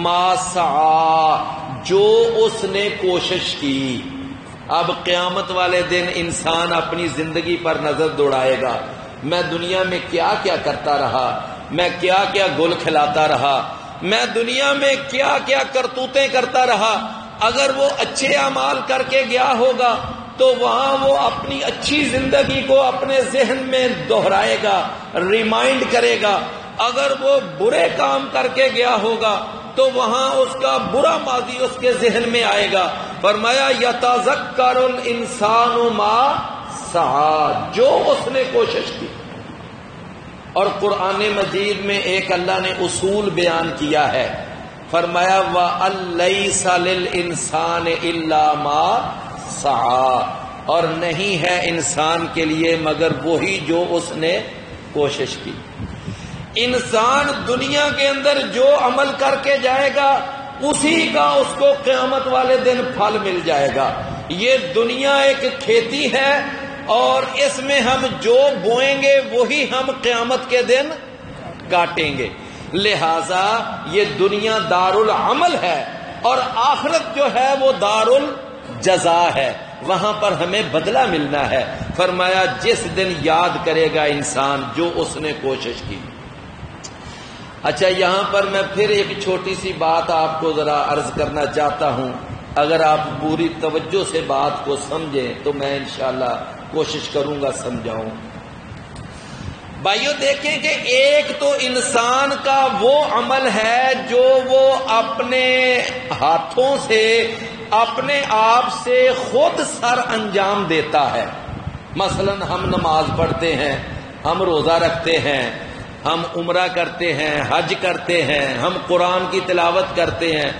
ما سعی، جو اس نے کوشش کی۔ اب قیامت والے دن انسان اپنی زندگی پر نظر دوڑائے گا، میں دنیا میں کیا کیا کرتا رہا، میں کیا کیا گل کھلاتا رہا، میں دنیا میں کیا کیا کرتوتیں کرتا رہا۔ اگر وہ اچھے اعمال کر کے گیا ہوگا تو وہاں وہ اپنی اچھی زندگی کو اپنے ذہن میں دہرائے گا، ریمائنڈ کرے گا۔ اگر وہ برے کام کر کے گیا ہوگا تو وہاں اس کا برا ماضی اس کے ذہن میں آئے گا۔ فرمایا یتذکر الانسان ما سعی، جو اس نے کوشش کی۔ اور قرآن مجید میں ایک اللہ نے اصول بیان کیا ہے، فرمایا وَأَلَّيْسَ لِلْإِنسَانِ إِلَّا مَا سَعَى، اور نہیں ہے انسان کے لیے مگر وہی جو اس نے کوشش کی۔ انسان دنیا کے اندر جو عمل کر کے جائے گا اسی کا اس کو قیامت والے دن پھل مل جائے گا۔ یہ دنیا ایک کھیتی ہے اور اس میں ہم جو بوئیں گے وہی ہم قیامت کے دن کاٹیں گے۔ لہذا یہ دنیا دار العمل ہے اور آخرت جو ہے وہ دار الجزا ہے، وہاں پر ہمیں بدلہ ملنا ہے۔ فرمایا جس دن یاد کرے گا انسان جو اس نے کوشش کی۔ اچھا، یہاں پر میں پھر ایک چھوٹی سی بات آپ کو ذرا عرض کرنا چاہتا ہوں، اگر آپ پوری توجہ سے بات کو سمجھیں تو میں انشاءاللہ کوشش کروں گا سمجھاؤں۔ بھائیو دیکھیں کہ ایک تو انسان کا وہ عمل ہے جو وہ اپنے ہاتھوں سے اپنے آپ سے خود سر انجام دیتا ہے۔ مثلا ہم نماز پڑھتے ہیں، ہم روزہ رکھتے ہیں، ہم عمرہ کرتے ہیں، حج کرتے ہیں، ہم قرآن کی تلاوت کرتے ہیں،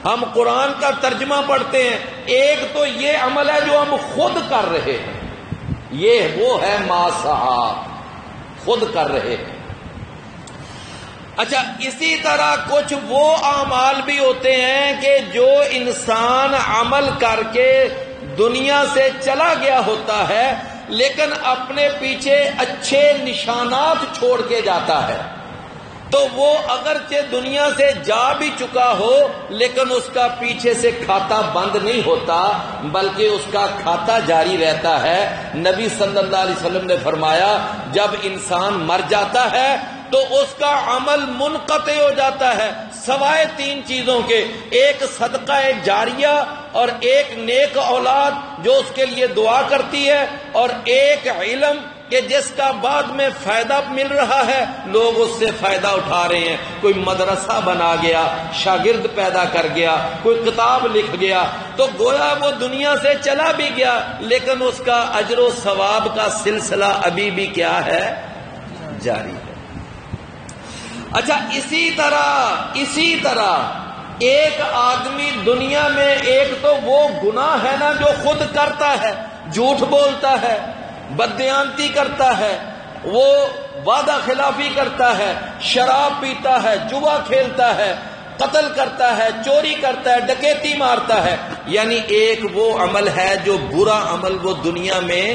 ہم قرآن کا ترجمہ پڑھتے ہیں۔ ایک تو یہ عمل ہے جو ہم خود کر رہے ہیں، یہ وہ ہے ما سعی، خود کر رہے ہیں۔ اچھا، اسی طرح کچھ وہ اعمال بھی ہوتے ہیں کہ جو انسان عمل کر کے دنیا سے چلا گیا ہوتا ہے لیکن اپنے پیچھے اچھے نشانات چھوڑ کے جاتا ہے، تو وہ اگرچہ دنیا سے جا بھی چکا ہو لیکن اس کا پیچھے سے کھاتا بند نہیں ہوتا بلکہ اس کا کھاتا جاری رہتا ہے۔ نبی صلی اللہ علیہ وسلم نے فرمایا جب انسان مر جاتا ہے تو اس کا عمل منقطع ہو جاتا ہے سوائے 3 چیزوں کے، ایک صدقہ جاریہ اور ایک نیک اولاد جو اس کے لیے دعا کرتی ہے، اور ایک علم کہ جس کا بعد میں فائدہ مل رہا ہے، لوگ اس سے فائدہ اٹھا رہے ہیں، کوئی مدرسہ بنا گیا، شاگرد پیدا کر گیا، کوئی کتاب لکھ گیا، تو گویا وہ دنیا سے چلا بھی گیا لیکن اس کا اجر و ثواب کا سلسلہ ابھی بھی کیا ہے؟ جاری ہے۔ اچھا، اسی طرح ایک آدمی دنیا میں، ایک تو وہ گناہ ہے نا جو خود کرتا ہے، جھوٹ بولتا ہے، بددیانتی کرتا ہے، وہ وعدہ خلافی کرتا ہے، شراب پیتا ہے، جوا کھیلتا ہے، قتل کرتا ہے، چوری کرتا ہے، ڈکیتی مارتا ہے، یعنی ایک وہ عمل ہے جو برا عمل وہ دنیا میں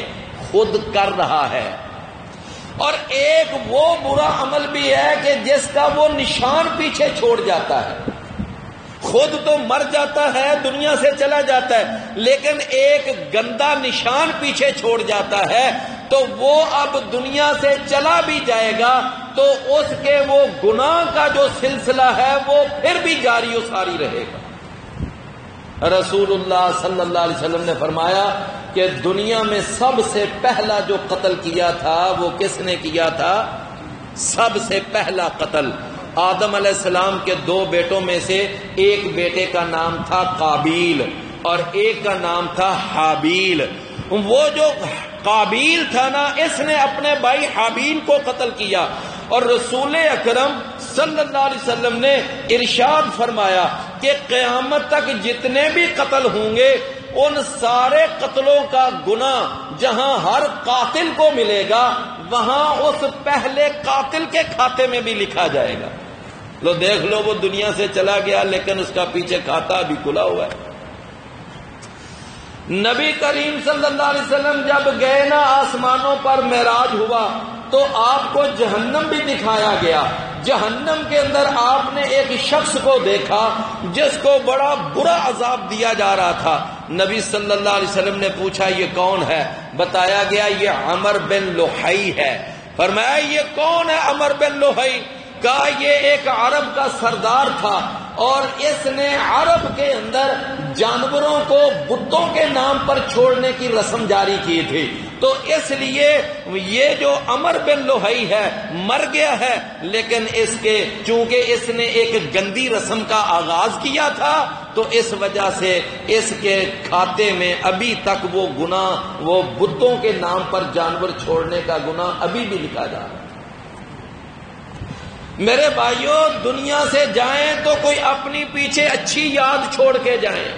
خود کر رہا ہے، اور ایک وہ برا عمل بھی ہے کہ جس کا وہ نشان پیچھے چھوڑ جاتا ہے، خود تو مر جاتا ہے، دنیا سے چلا جاتا ہے، لیکن ایک گندا نشان پیچھے چھوڑ جاتا ہے، تو وہ اب دنیا سے چلا بھی جائے گا تو اس کے وہ گناہ کا جو سلسلہ ہے وہ پھر بھی جاری و ساری رہے گا۔ رسول اللہ صلی اللہ علیہ وسلم نے فرمایا کہ دنیا میں سب سے پہلا جو قتل کیا تھا وہ کس نے کیا تھا؟ سب سے پہلا قتل آدم علیہ السلام کے 2 بیٹوں میں سے ایک بیٹے کا نام تھا قابیل اور ایک کا نام تھا حابیل۔ وہ جو قابیل تھا نا، اس نے اپنے بھائی حابیل کو قتل کیا، اور رسول اکرم صلی اللہ علیہ وسلم نے ارشاد فرمایا کہ قیامت تک جتنے بھی قتل ہوں گے ان سارے قتلوں کا گناہ جہاں ہر قاتل کو ملے گا وہاں اس پہلے قاتل کے کھاتے میں بھی لکھا جائے گا۔ لو دیکھ لو، وہ دنیا سے چلا گیا لیکن اس کا پیچھے کھاتا ابھی کھلا ہوا ہے۔ نبی کریم صلی اللہ علیہ وسلم جب گئے نا آسمانوں پر معراج ہوا تو آپ کو جہنم بھی دکھایا گیا۔ جہنم کے اندر آپ نے ایک شخص کو دیکھا جس کو بڑا برا عذاب دیا جا رہا تھا۔ نبی صلی اللہ علیہ وسلم نے پوچھا یہ کون ہے؟ بتایا گیا یہ عمر بن لوہی ہے۔ فرمایا یہ کون ہے عمر بن لوہی؟ کہا یہ ایک عرب کا سردار تھا اور اس نے عرب کے اندر جانوروں کو بتوں کے نام پر چھوڑنے کی رسم جاری کی تھی، تو اس لیے یہ جو عمر بن لوہی ہے مر گیا ہے، لیکن اس کے چونکہ اس نے ایک گندی رسم کا آغاز کیا تھا تو اس وجہ سے اس کے کھاتے میں ابھی تک وہ گناہ، وہ بتوں کے نام پر جانور چھوڑنے کا گناہ ابھی بھی لکھا جا رہا ہے۔ میرے بھائیوں، دنیا سے جائیں تو کوئی اپنی پیچھے اچھی یاد چھوڑ کے جائیں،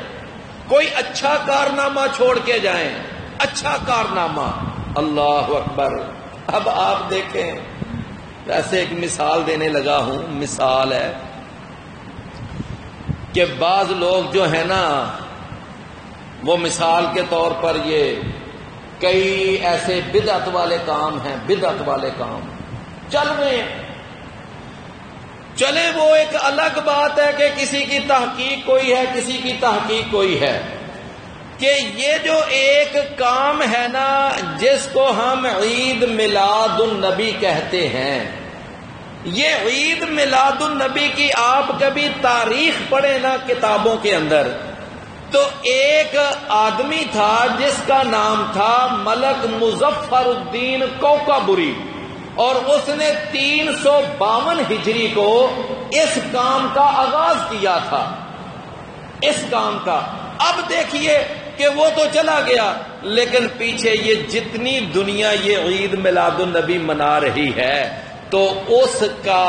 کوئی اچھا کارنامہ چھوڑ کے جائیں، اچھا کارنامہ۔ اللہ اکبر۔ اب آپ دیکھیں، ویسے ایک مثال دینے لگا ہوں، مثال ہے کہ بعض لوگ جو ہے نا وہ مثال کے طور پر یہ کئی ایسے بدعت والے کام ہیں، بدعت والے کام چل رہے ہیں۔ چلے وہ ایک الگ بات ہے کہ کسی کی تحقیق کوئی ہے، کسی کی تحقیق کوئی ہے، کہ یہ جو ایک کام ہے نا جس کو ہم عید میلاد النبی کہتے ہیں، یہ عید میلاد النبی کی آپ کبھی تاریخ پڑھیں نا کتابوں کے اندر، تو ایک آدمی تھا جس کا نام تھا ملک مظفر الدین کوکابری، اور اس نے 352 ہجری کو اس کام کا آغاز کیا تھا، اس کام کا۔ اب دیکھیے کہ وہ تو چلا گیا لیکن پیچھے یہ جتنی دنیا یہ عید میلاد النبی منا رہی ہے تو اس کا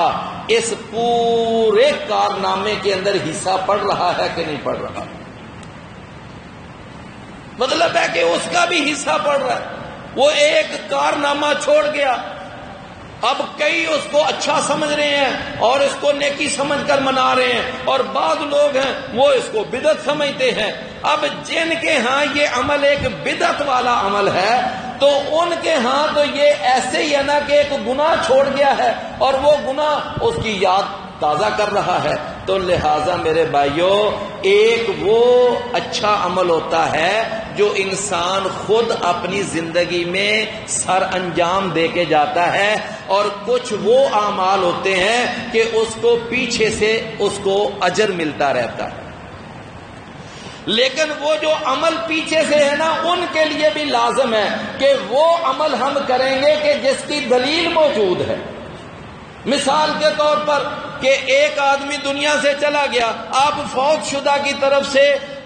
اس پورے کارنامے کے اندر حصہ پڑ رہا ہے کہ نہیں پڑ رہا؟ مطلب ہے کہ اس کا بھی حصہ پڑ رہا ہے۔ وہ ایک کارنامہ چھوڑ گیا، اب کئی اس کو اچھا سمجھ رہے ہیں اور اس کو نیکی سمجھ کر منا رہے ہیں، اور بعض لوگ ہیں وہ اس کو بدعت سمجھتے ہیں۔ اب جن کے ہاں یہ عمل ایک بدعت والا عمل ہے تو ان کے ہاں تو یہ ایسے ہی ہے نا کہ ایک گناہ چھوڑ گیا ہے اور وہ گناہ اس کی یاد تازہ کر رہا ہے۔ تو لہٰذا میرے بھائیوں، ایک وہ اچھا عمل ہوتا ہے جو انسان خود اپنی زندگی میں سر انجام دے کے جاتا ہے، اور کچھ وہ اعمال ہوتے ہیں کہ اس کو پیچھے سے اس کو اجر ملتا رہتا ہے، لیکن وہ جو عمل پیچھے سے ہے نا، ان کے لیے بھی لازم ہے کہ وہ عمل ہم کریں گے کہ جس کی دلیل موجود ہے۔ مثال کے طور پر کہ ایک آدمی دنیا سے چلا گیا، آپ فوت شدہ کی طرف سے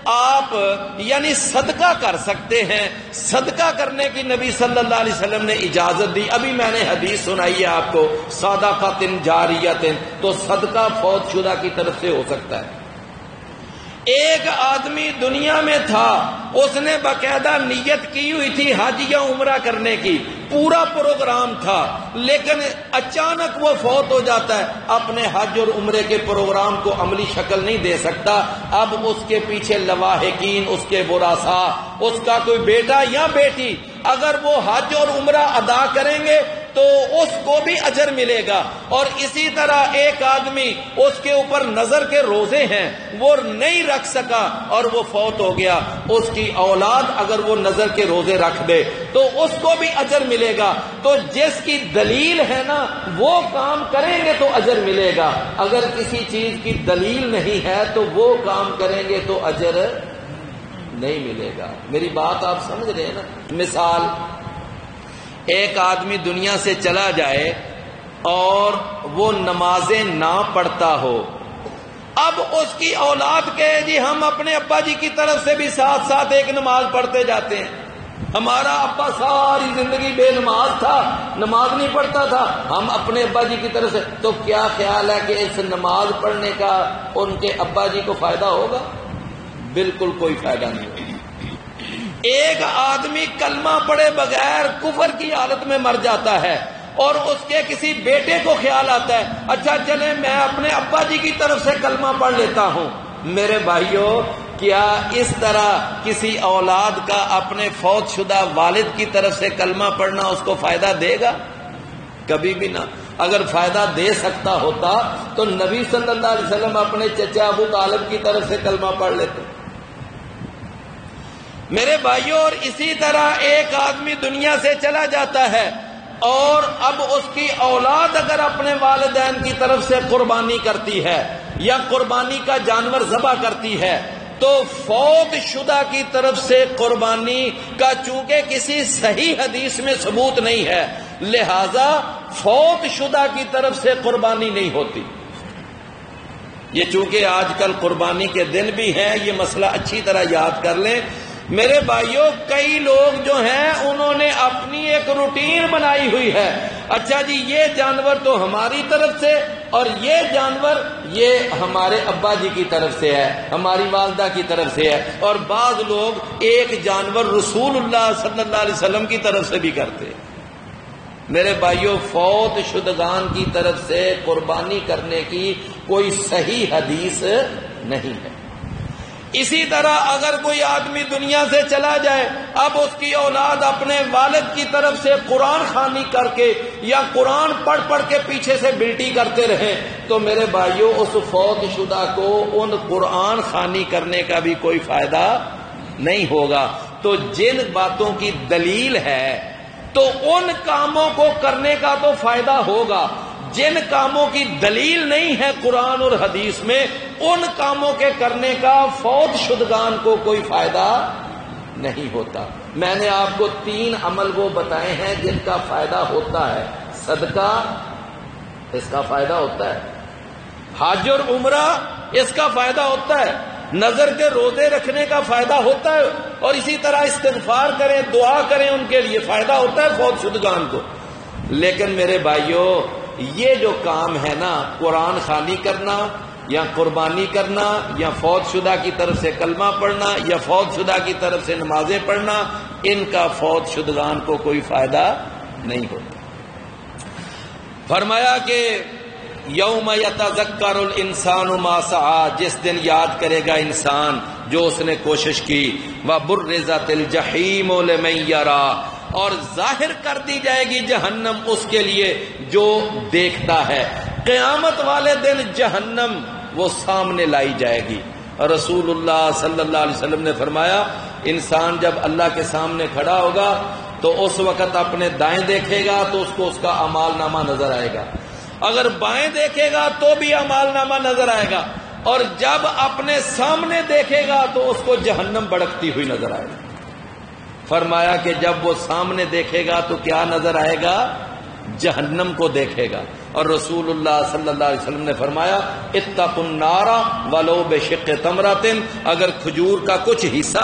آپ یعنی صدقہ کر سکتے ہیں، صدقہ کرنے کی نبی صلی اللہ علیہ وسلم نے اجازت دی۔ ابھی میں نے حدیث سنائی ہے آپ کو، صدقۃ جاریۃ، تو صدقہ فوت شدہ کی طرف سے ہو سکتا ہے۔ ایک آدمی دنیا میں تھا، اس نے باقاعدہ نیت کی ہوئی تھی حج یا عمرہ کرنے کی، پورا پروگرام تھا، لیکن اچانک وہ فوت ہو جاتا ہے، اپنے حج اور عمرے کے پروگرام کو عملی شکل نہیں دے سکتا۔ اب اس کے پیچھے لواحقین، اس کے ورثاء، اس کا کوئی بیٹا یا بیٹی اگر وہ حج اور عمرہ ادا کریں گے تو اس کو بھی اجر ملے گا۔ اور اسی طرح ایک آدمی، اس کے اوپر نظر کے روزے ہیں، وہ نہیں رکھ سکا اور وہ فوت ہو گیا، اس کی اولاد اگر وہ نظر کے روزے رکھ دے تو اس کو بھی اجر ملے گا۔ تو جس کی دلیل ہے نا وہ کام کریں گے تو اجر ملے گا، اگر کسی چیز کی دلیل نہیں ہے تو وہ کام کریں گے تو اجر نہیں ملے گا۔ میری بات آپ سمجھ رہے ہیں نا؟ مثال، ایک آدمی دنیا سے چلا جائے اور وہ نمازیں نہ پڑھتا ہو، اب اس کی اولاد کہے جی ہم اپنے ابا جی کی طرف سے بھی ساتھ ساتھ ایک نماز پڑھتے جاتے ہیں، ہمارا ابا ساری زندگی بے نماز تھا، نماز نہیں پڑھتا تھا، ہم اپنے ابا جی کی طرف سے، تو کیا خیال ہے کہ اس نماز پڑھنے کا ان کے ابا جی کو فائدہ ہوگا؟ بالکل کوئی فائدہ نہیں ہوگا۔ ایک آدمی کلمہ پڑھے بغیر کفر کی حالت میں مر جاتا ہے اور اس کے کسی بیٹے کو خیال آتا ہے اچھا چلے میں اپنے ابا جی کی طرف سے کلمہ پڑھ لیتا ہوں۔ میرے بھائیوں، کیا اس طرح کسی اولاد کا اپنے فوت شدہ والد کی طرف سے کلمہ پڑھنا اس کو فائدہ دے گا؟ کبھی بھی نہ۔ اگر فائدہ دے سکتا ہوتا تو نبی صلی اللہ علیہ وسلم اپنے چچا ابو طالب کی طرف سے کلمہ پڑھ لیتے۔ میرے بھائیوں، اور اسی طرح ایک آدمی دنیا سے چلا جاتا ہے اور اب اس کی اولاد اگر اپنے والدین کی طرف سے قربانی کرتی ہے یا قربانی کا جانور ذبح کرتی ہے تو فوت شدہ کی طرف سے قربانی کا چونکہ کسی صحیح حدیث میں ثبوت نہیں ہے، لہذا فوت شدہ کی طرف سے قربانی نہیں ہوتی۔ یہ چونکہ آج کل قربانی کے دن بھی ہیں، یہ مسئلہ اچھی طرح یاد کر لیں۔ میرے بھائیوں، کئی لوگ جو ہیں انہوں نے اپنی ایک روٹین بنائی ہوئی ہے، اچھا جی یہ جانور تو ہماری طرف سے اور یہ جانور یہ ہمارے ابا جی کی طرف سے ہے، ہماری والدہ کی طرف سے ہے، اور بعض لوگ ایک جانور رسول اللہ صلی اللہ علیہ وسلم کی طرف سے بھی کرتے ہیں۔ میرے بھائیوں، فوت شدگان کی طرف سے قربانی کرنے کی کوئی صحیح حدیث نہیں ہے۔ اسی طرح اگر کوئی آدمی دنیا سے چلا جائے، اب اس کی اولاد اپنے والد کی طرف سے قرآن خوانی کر کے یا قرآن پڑھ پڑھ کے پیچھے سے بلٹی کرتے رہیں تو میرے بھائیوں اس فوت شدہ کو ان قرآن خوانی کرنے کا بھی کوئی فائدہ نہیں ہوگا۔ تو جن باتوں کی دلیل ہے تو ان کاموں کو کرنے کا تو فائدہ ہوگا، جن کاموں کی دلیل نہیں ہے قرآن اور حدیث میں ان کاموں کے کرنے کا فوت شدگان کو کوئی فائدہ نہیں ہوتا۔ میں نے آپ کو 3 عمل وہ بتائے ہیں جن کا فائدہ ہوتا ہے۔ صدقہ، اس کا فائدہ ہوتا ہے، حج اور عمرہ اس کا فائدہ ہوتا ہے، نظر کے روزے رکھنے کا فائدہ ہوتا ہے، اور اسی طرح استغفار کریں، دعا کریں، ان کے لیے فائدہ ہوتا ہے فوت شدگان کو۔ لیکن میرے بھائیوں، یہ جو کام ہے نا، قرآن خوانی کرنا یا قربانی کرنا یا فوت شدہ کی طرف سے کلمہ پڑھنا یا فوت شدہ کی طرف سے نمازیں پڑھنا، ان کا فوت شدگان کو کوئی فائدہ نہیں ہوتا۔ فرمایا کہ یوم یتذکر الانسان ما سعی، جس دن یاد کرے گا انسان جو اس نے کوشش کی، وبرزت الجحیم لمن یری، اور ظاہر کر دی جائے گی جہنم اس کے لیے جو دیکھتا ہے۔ قیامت والے دن جہنم وہ سامنے لائی جائے گی۔ رسول اللہ صلی اللہ علیہ وسلم نے فرمایا انسان جب اللہ کے سامنے کھڑا ہوگا تو اس وقت اپنے دائیں دیکھے گا تو اس کو اس کا اعمال نامہ نظر آئے گا، اگر بائیں دیکھے گا تو بھی اعمال نامہ نظر آئے گا، اور جب اپنے سامنے دیکھے گا تو اس کو جہنم بڑکتی ہوئی نظر آئے گا۔ فرمایا کہ جب وہ سامنے دیکھے گا تو کیا نظر آئے گا؟ جہنم کو دیکھے گا۔ اور رسول اللہ صلی اللہ علیہ وسلم نے فرمایا اتقوا النار ولو بشق تمرۃ، اگر کھجور کا کچھ حصہ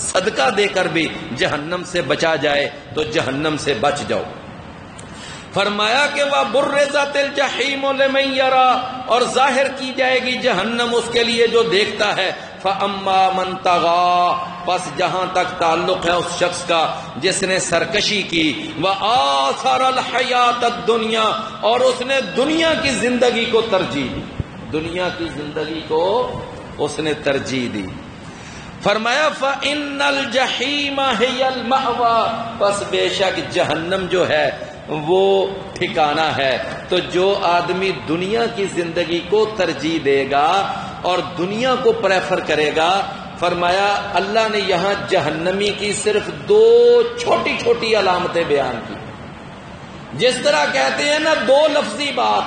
صدقہ دے کر بھی جہنم سے بچا جائے تو جہنم سے بچ جاؤ۔ فرمایا کہ وَبُرِّزَتِ الْجَحِيمُ لِمَن يَرَىٰ، اور ظاہر کی جائے گی جہنم اس کے لیے جو دیکھتا ہے۔ فَأَمَّا مَن طَغَىٰ، پس جہاں تک تعلق ہے اس شخص کا جس نے سرکشی کی، وَآثَرَ الْحَيَاةَ الدُّنْيَا، اور اس نے دنیا کی زندگی کو ترجیح دی، دنیا کی زندگی کو اس نے ترجیح دی۔ فرمایا فَإِنَّ الْجَحِيمَ هِيَ الْمَأْوَىٰ، پس بے شک جہنم جو ہے وہ ٹھکانہ ہے۔ تو جو آدمی دنیا کی زندگی کو ترجیح دے گا اور دنیا کو پریفر کرے گا، فرمایا اللہ نے یہاں جہنمی کی صرف دو چھوٹی چھوٹی علامتیں بیان کی۔ جس طرح کہتے ہیں نا دو لفظی بات،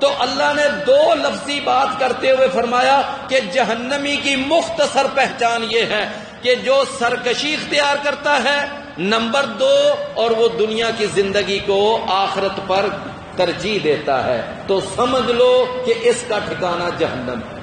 تو اللہ نے دو لفظی بات کرتے ہوئے فرمایا کہ جہنمی کی مختصر پہچان یہ ہے کہ جو سرکشی اختیار کرتا ہے، نمبر 2، اور وہ دنیا کی زندگی کو آخرت پر ترجیح دیتا ہے، تو سمجھ لو کہ اس کا ٹھکانہ جہنم ہے۔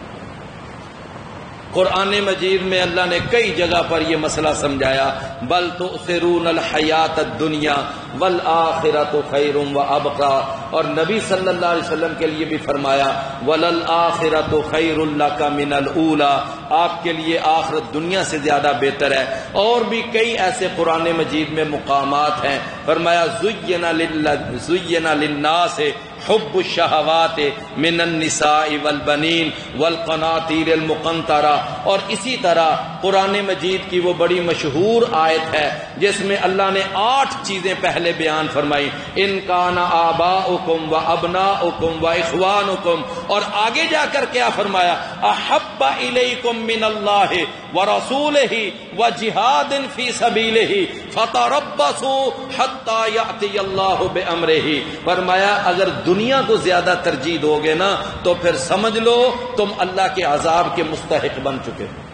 قرآن مجید میں اللہ نے کئی جگہ پر یہ مسئلہ سمجھایا، بل تؤثرون الحیات الدنیا والآخرۃ خیر وابقیٰ، اور نبی صلی اللہ علیہ وسلم کے لیے بھی فرمایا وللآخرۃ خیر لک من الاولی، آپ کے لیے آخرت دنیا سے زیادہ بہتر ہے۔ اور بھی کئی ایسے قرآن مجید میں مقامات ہیں، فرمایا زین للناس حب الشہوات من النساء والبنین والقناطیر المقنطرہ، اور اسی طرح قرآن مجید کی وہ بڑی مشہور آیت ہے جس میں اللہ نے 8 چیزیں پہلے بیان فرمائی، ان کان آباؤکم و ابناؤکم و اخوانکم، اور آگے جا کر کیا فرمایا، احب الیکم من اللہ ورسولہ وجہاد فی سبیلہ فتربصوا حتی یأتی اللہ بامرہ۔ فرمایا اگر دنیا کو زیادہ ترجیح دو گے نا تو پھر سمجھ لو تم اللہ کے عذاب کے مستحق بن چکے ہو۔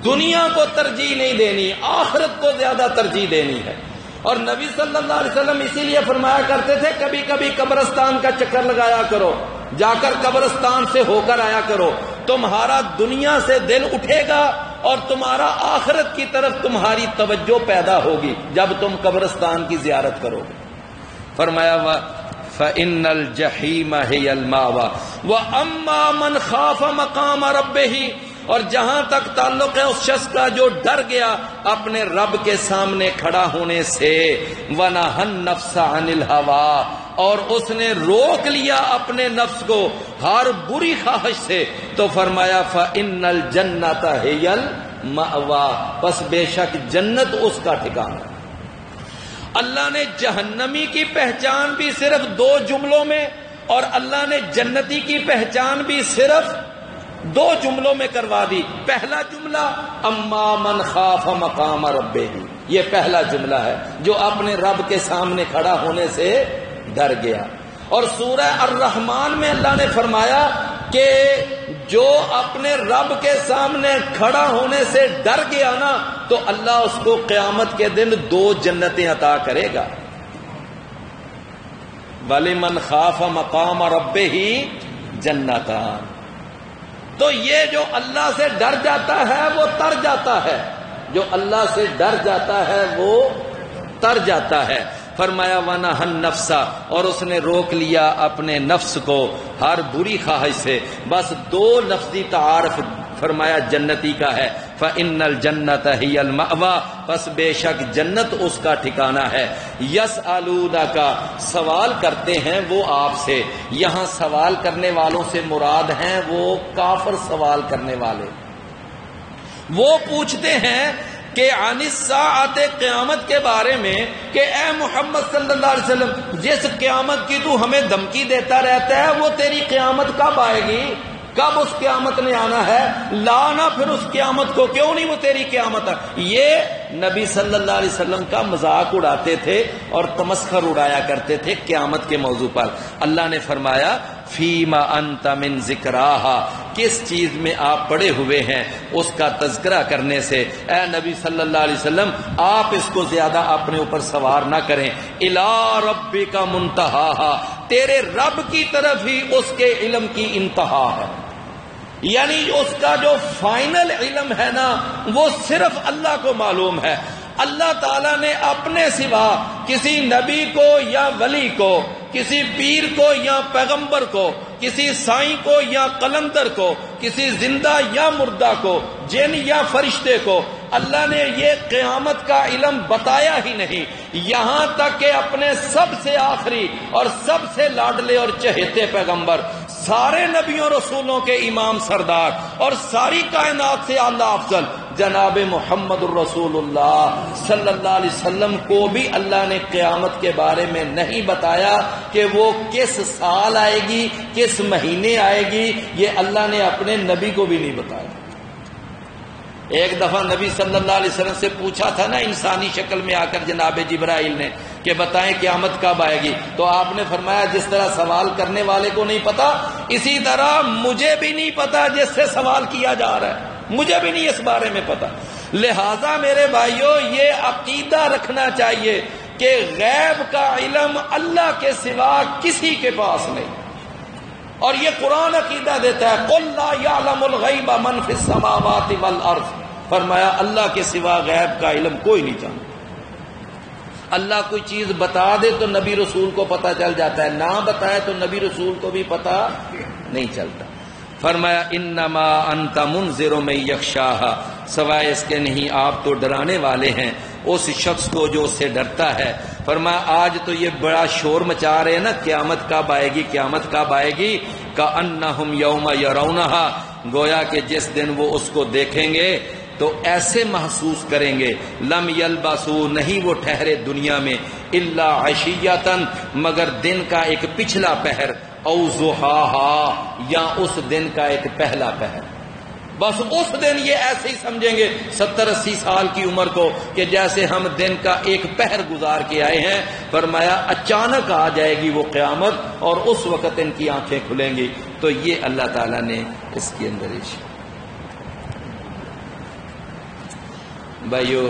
دنیا کو ترجیح نہیں دینی، آخرت کو زیادہ ترجیح دینی ہے۔ اور نبی صلی اللہ علیہ وسلم اسی لیے فرمایا کرتے تھے کبھی کبھی قبرستان کا چکر لگایا کرو، جا کر قبرستان سے ہو کر آیا کرو، تمہارا دنیا سے دل اٹھے گا اور تمہارا آخرت کی طرف تمہاری توجہ پیدا ہوگی جب تم قبرستان کی زیارت کرو گے۔ فرمایا فَإِنَّ الْجَحِيمَ هِيَ الْمَأْوَىٰ وَأَمَّا مَنْ خَافَ مَقَامَ رَبِّهِ، اور جہاں تک تعلق ہے اس شخص کا جو ڈر گیا اپنے رب کے سامنے کھڑا ہونے سے، وَنَهَى النَّفْسَ عَنِ الْهَوَىٰ، اور اس نے روک لیا اپنے نفس کو ہر بری خواہش سے، تو فرمایا فَإِنَّ الْجَنَّةَ هِيَ الْمَأْوَىٰ، پس بے شک جنت اس کا ٹھکانہ ہے۔ اللہ نے جہنمی کی پہچان بھی صرف 2 جملوں میں، اور اللہ نے جنتی کی پہچان بھی صرف 2 جملوں میں کروا دی۔ پہلا جملہ اما من خاف مقام ربہ، یہ پہلا جملہ ہے جو اپنے رب کے سامنے کھڑا ہونے سے ڈر گیا۔ اور سورہ الرحمن میں اللہ نے فرمایا کہ جو اپنے رب کے سامنے کھڑا ہونے سے ڈر گیا نا تو اللہ اس کو قیامت کے دن 2 جنتیں عطا کرے گا۔ وَلِمَنْ خَافَ مَقَامَ رَبِّهِ جَنَّتَانِ، تو یہ جو اللہ سے ڈر جاتا ہے وہ تر جاتا ہے، جو اللہ سے ڈر جاتا ہے وہ تر جاتا ہے۔ فرمایا وَنَهَى النَّفْسَ، اور اس نے روک لیا اپنے نفس کو ہر بری خواہش سے۔ بس 2 لفظی تعارف فرمایا جنتی کا ہے، فَإِنَّ الْجَنَّةَ هِيَ الْمَأْوَىٰ، پس بے شک جنت اس کا ٹھکانہ ہے۔ يَسْأَلُونَكَ، سوال کرتے ہیں وہ آپ سے، یہاں سوال کرنے والوں سے مراد ہیں وہ کافر سوال کرنے والے۔ وہ پوچھتے ہیں کہ عن الساعۃ، قیامت کے بارے میں، کہ اے محمد صلی اللہ علیہ وسلم جس قیامت کی تو ہمیں دھمکی دیتا رہتا ہے وہ تیری قیامت کب آئے گی؟ کب اس قیامت نے آنا ہے، لانا پھر اس قیامت کو، کیوں نہیں وہ تیری قیامت ہے۔ یہ نبی صلی اللہ علیہ وسلم کا مذاق اڑاتے تھے اور تمسخر اڑایا کرتے تھے قیامت کے موضوع پر۔ اللہ نے فرمایا فیما انت من ذکراہا، کس چیز میں آپ پڑے ہوئے ہیں اس کا تذکرہ کرنے سے۔ اے نبی صلی اللہ علیہ وسلم آپ اس کو زیادہ اپنے اوپر سوار نہ کریں۔ الی ربک منتہاہا، تیرے رب کی طرف ہی اس کے علم کی انتہا ہے، یعنی اس کا جو فائنل علم ہے نا وہ صرف اللہ کو معلوم ہے۔ اللہ تعالیٰ نے اپنے سوا کسی نبی کو یا ولی کو، کسی پیر کو یا پیغمبر کو، کسی سائیں کو یا قلندر کو، کسی زندہ یا مردہ کو، جن یا فرشتے کو اللہ نے یہ قیامت کا علم بتایا ہی نہیں، یہاں تک کہ اپنے سب سے آخری اور سب سے لاڈلے اور چہیتے پیغمبر، سارے نبیوں رسولوں کے امام سردار اور ساری کائنات سے اعلیٰ افضل جناب محمد الرسول اللہ صلی اللہ علیہ وسلم کو بھی اللہ نے قیامت کے بارے میں نہیں بتایا کہ وہ کس سال آئے گی، کس مہینے آئے گی، یہ اللہ نے اپنے نبی کو بھی نہیں بتایا۔ ایک دفعہ نبی صلی اللہ علیہ وسلم سے پوچھا تھا نا انسانی شکل میں آ کر جناب جبرائیل نے کہ بتائیں قیامت کب آئے گی، تو آپ نے فرمایا جس طرح سوال کرنے والے کو نہیں پتا، اسی طرح مجھے بھی نہیں پتا جس سے سوال کیا جا رہا ہے، مجھے بھی نہیں اس بارے میں پتا۔ لہذا میرے بھائیوں یہ عقیدہ رکھنا چاہیے کہ غیب کا علم اللہ کے سوا کسی کے پاس نہیں، اور یہ قرآن عقیدہ دیتا ہے قل لا یعلم الغیب من فی السماوات والارض، فرمایا اللہ کے سوا غیب کا علم کوئی نہیں جانتا۔ اللہ کوئی چیز بتا دے تو نبی رسول کو پتہ چل جاتا ہے، نہ بتائے تو نبی رسول کو بھی پتہ نہیں چلتا۔ فرمایا انما انت منذر من یخشاہا، سوائے اس کے نہیں آپ تو ڈرانے والے ہیں اس شخص کو جو اس سے ڈرتا ہے۔ فرمایا آج تو یہ بڑا شور مچا رہے ہیں نا قیامت کب آئے گی، قیامت کب آئے گی، کأنہم یوم یرونہا، گویا کہ جس دن وہ اس کو دیکھیں گے تو ایسے محسوس کریں گے، لم یلبسوا، نہیں وہ ٹھہرے دنیا میں، الا عشیۃ، مگر دن کا ایک پچھلا پہر، او ضحاہا، یا اس دن کا ایک پہلا پہر۔ بس اس دن یہ ایسے ہی سمجھیں گے 70-80 سال کی عمر کو کہ جیسے ہم دن کا ایک پہر گزار کے آئے ہیں۔ فرمایا اچانک آ جائے گی وہ قیامت اور اس وقت ان کی آنکھیں کھلیں گی۔ تو یہ اللہ تعالیٰ نے اس کے اندر بھائیو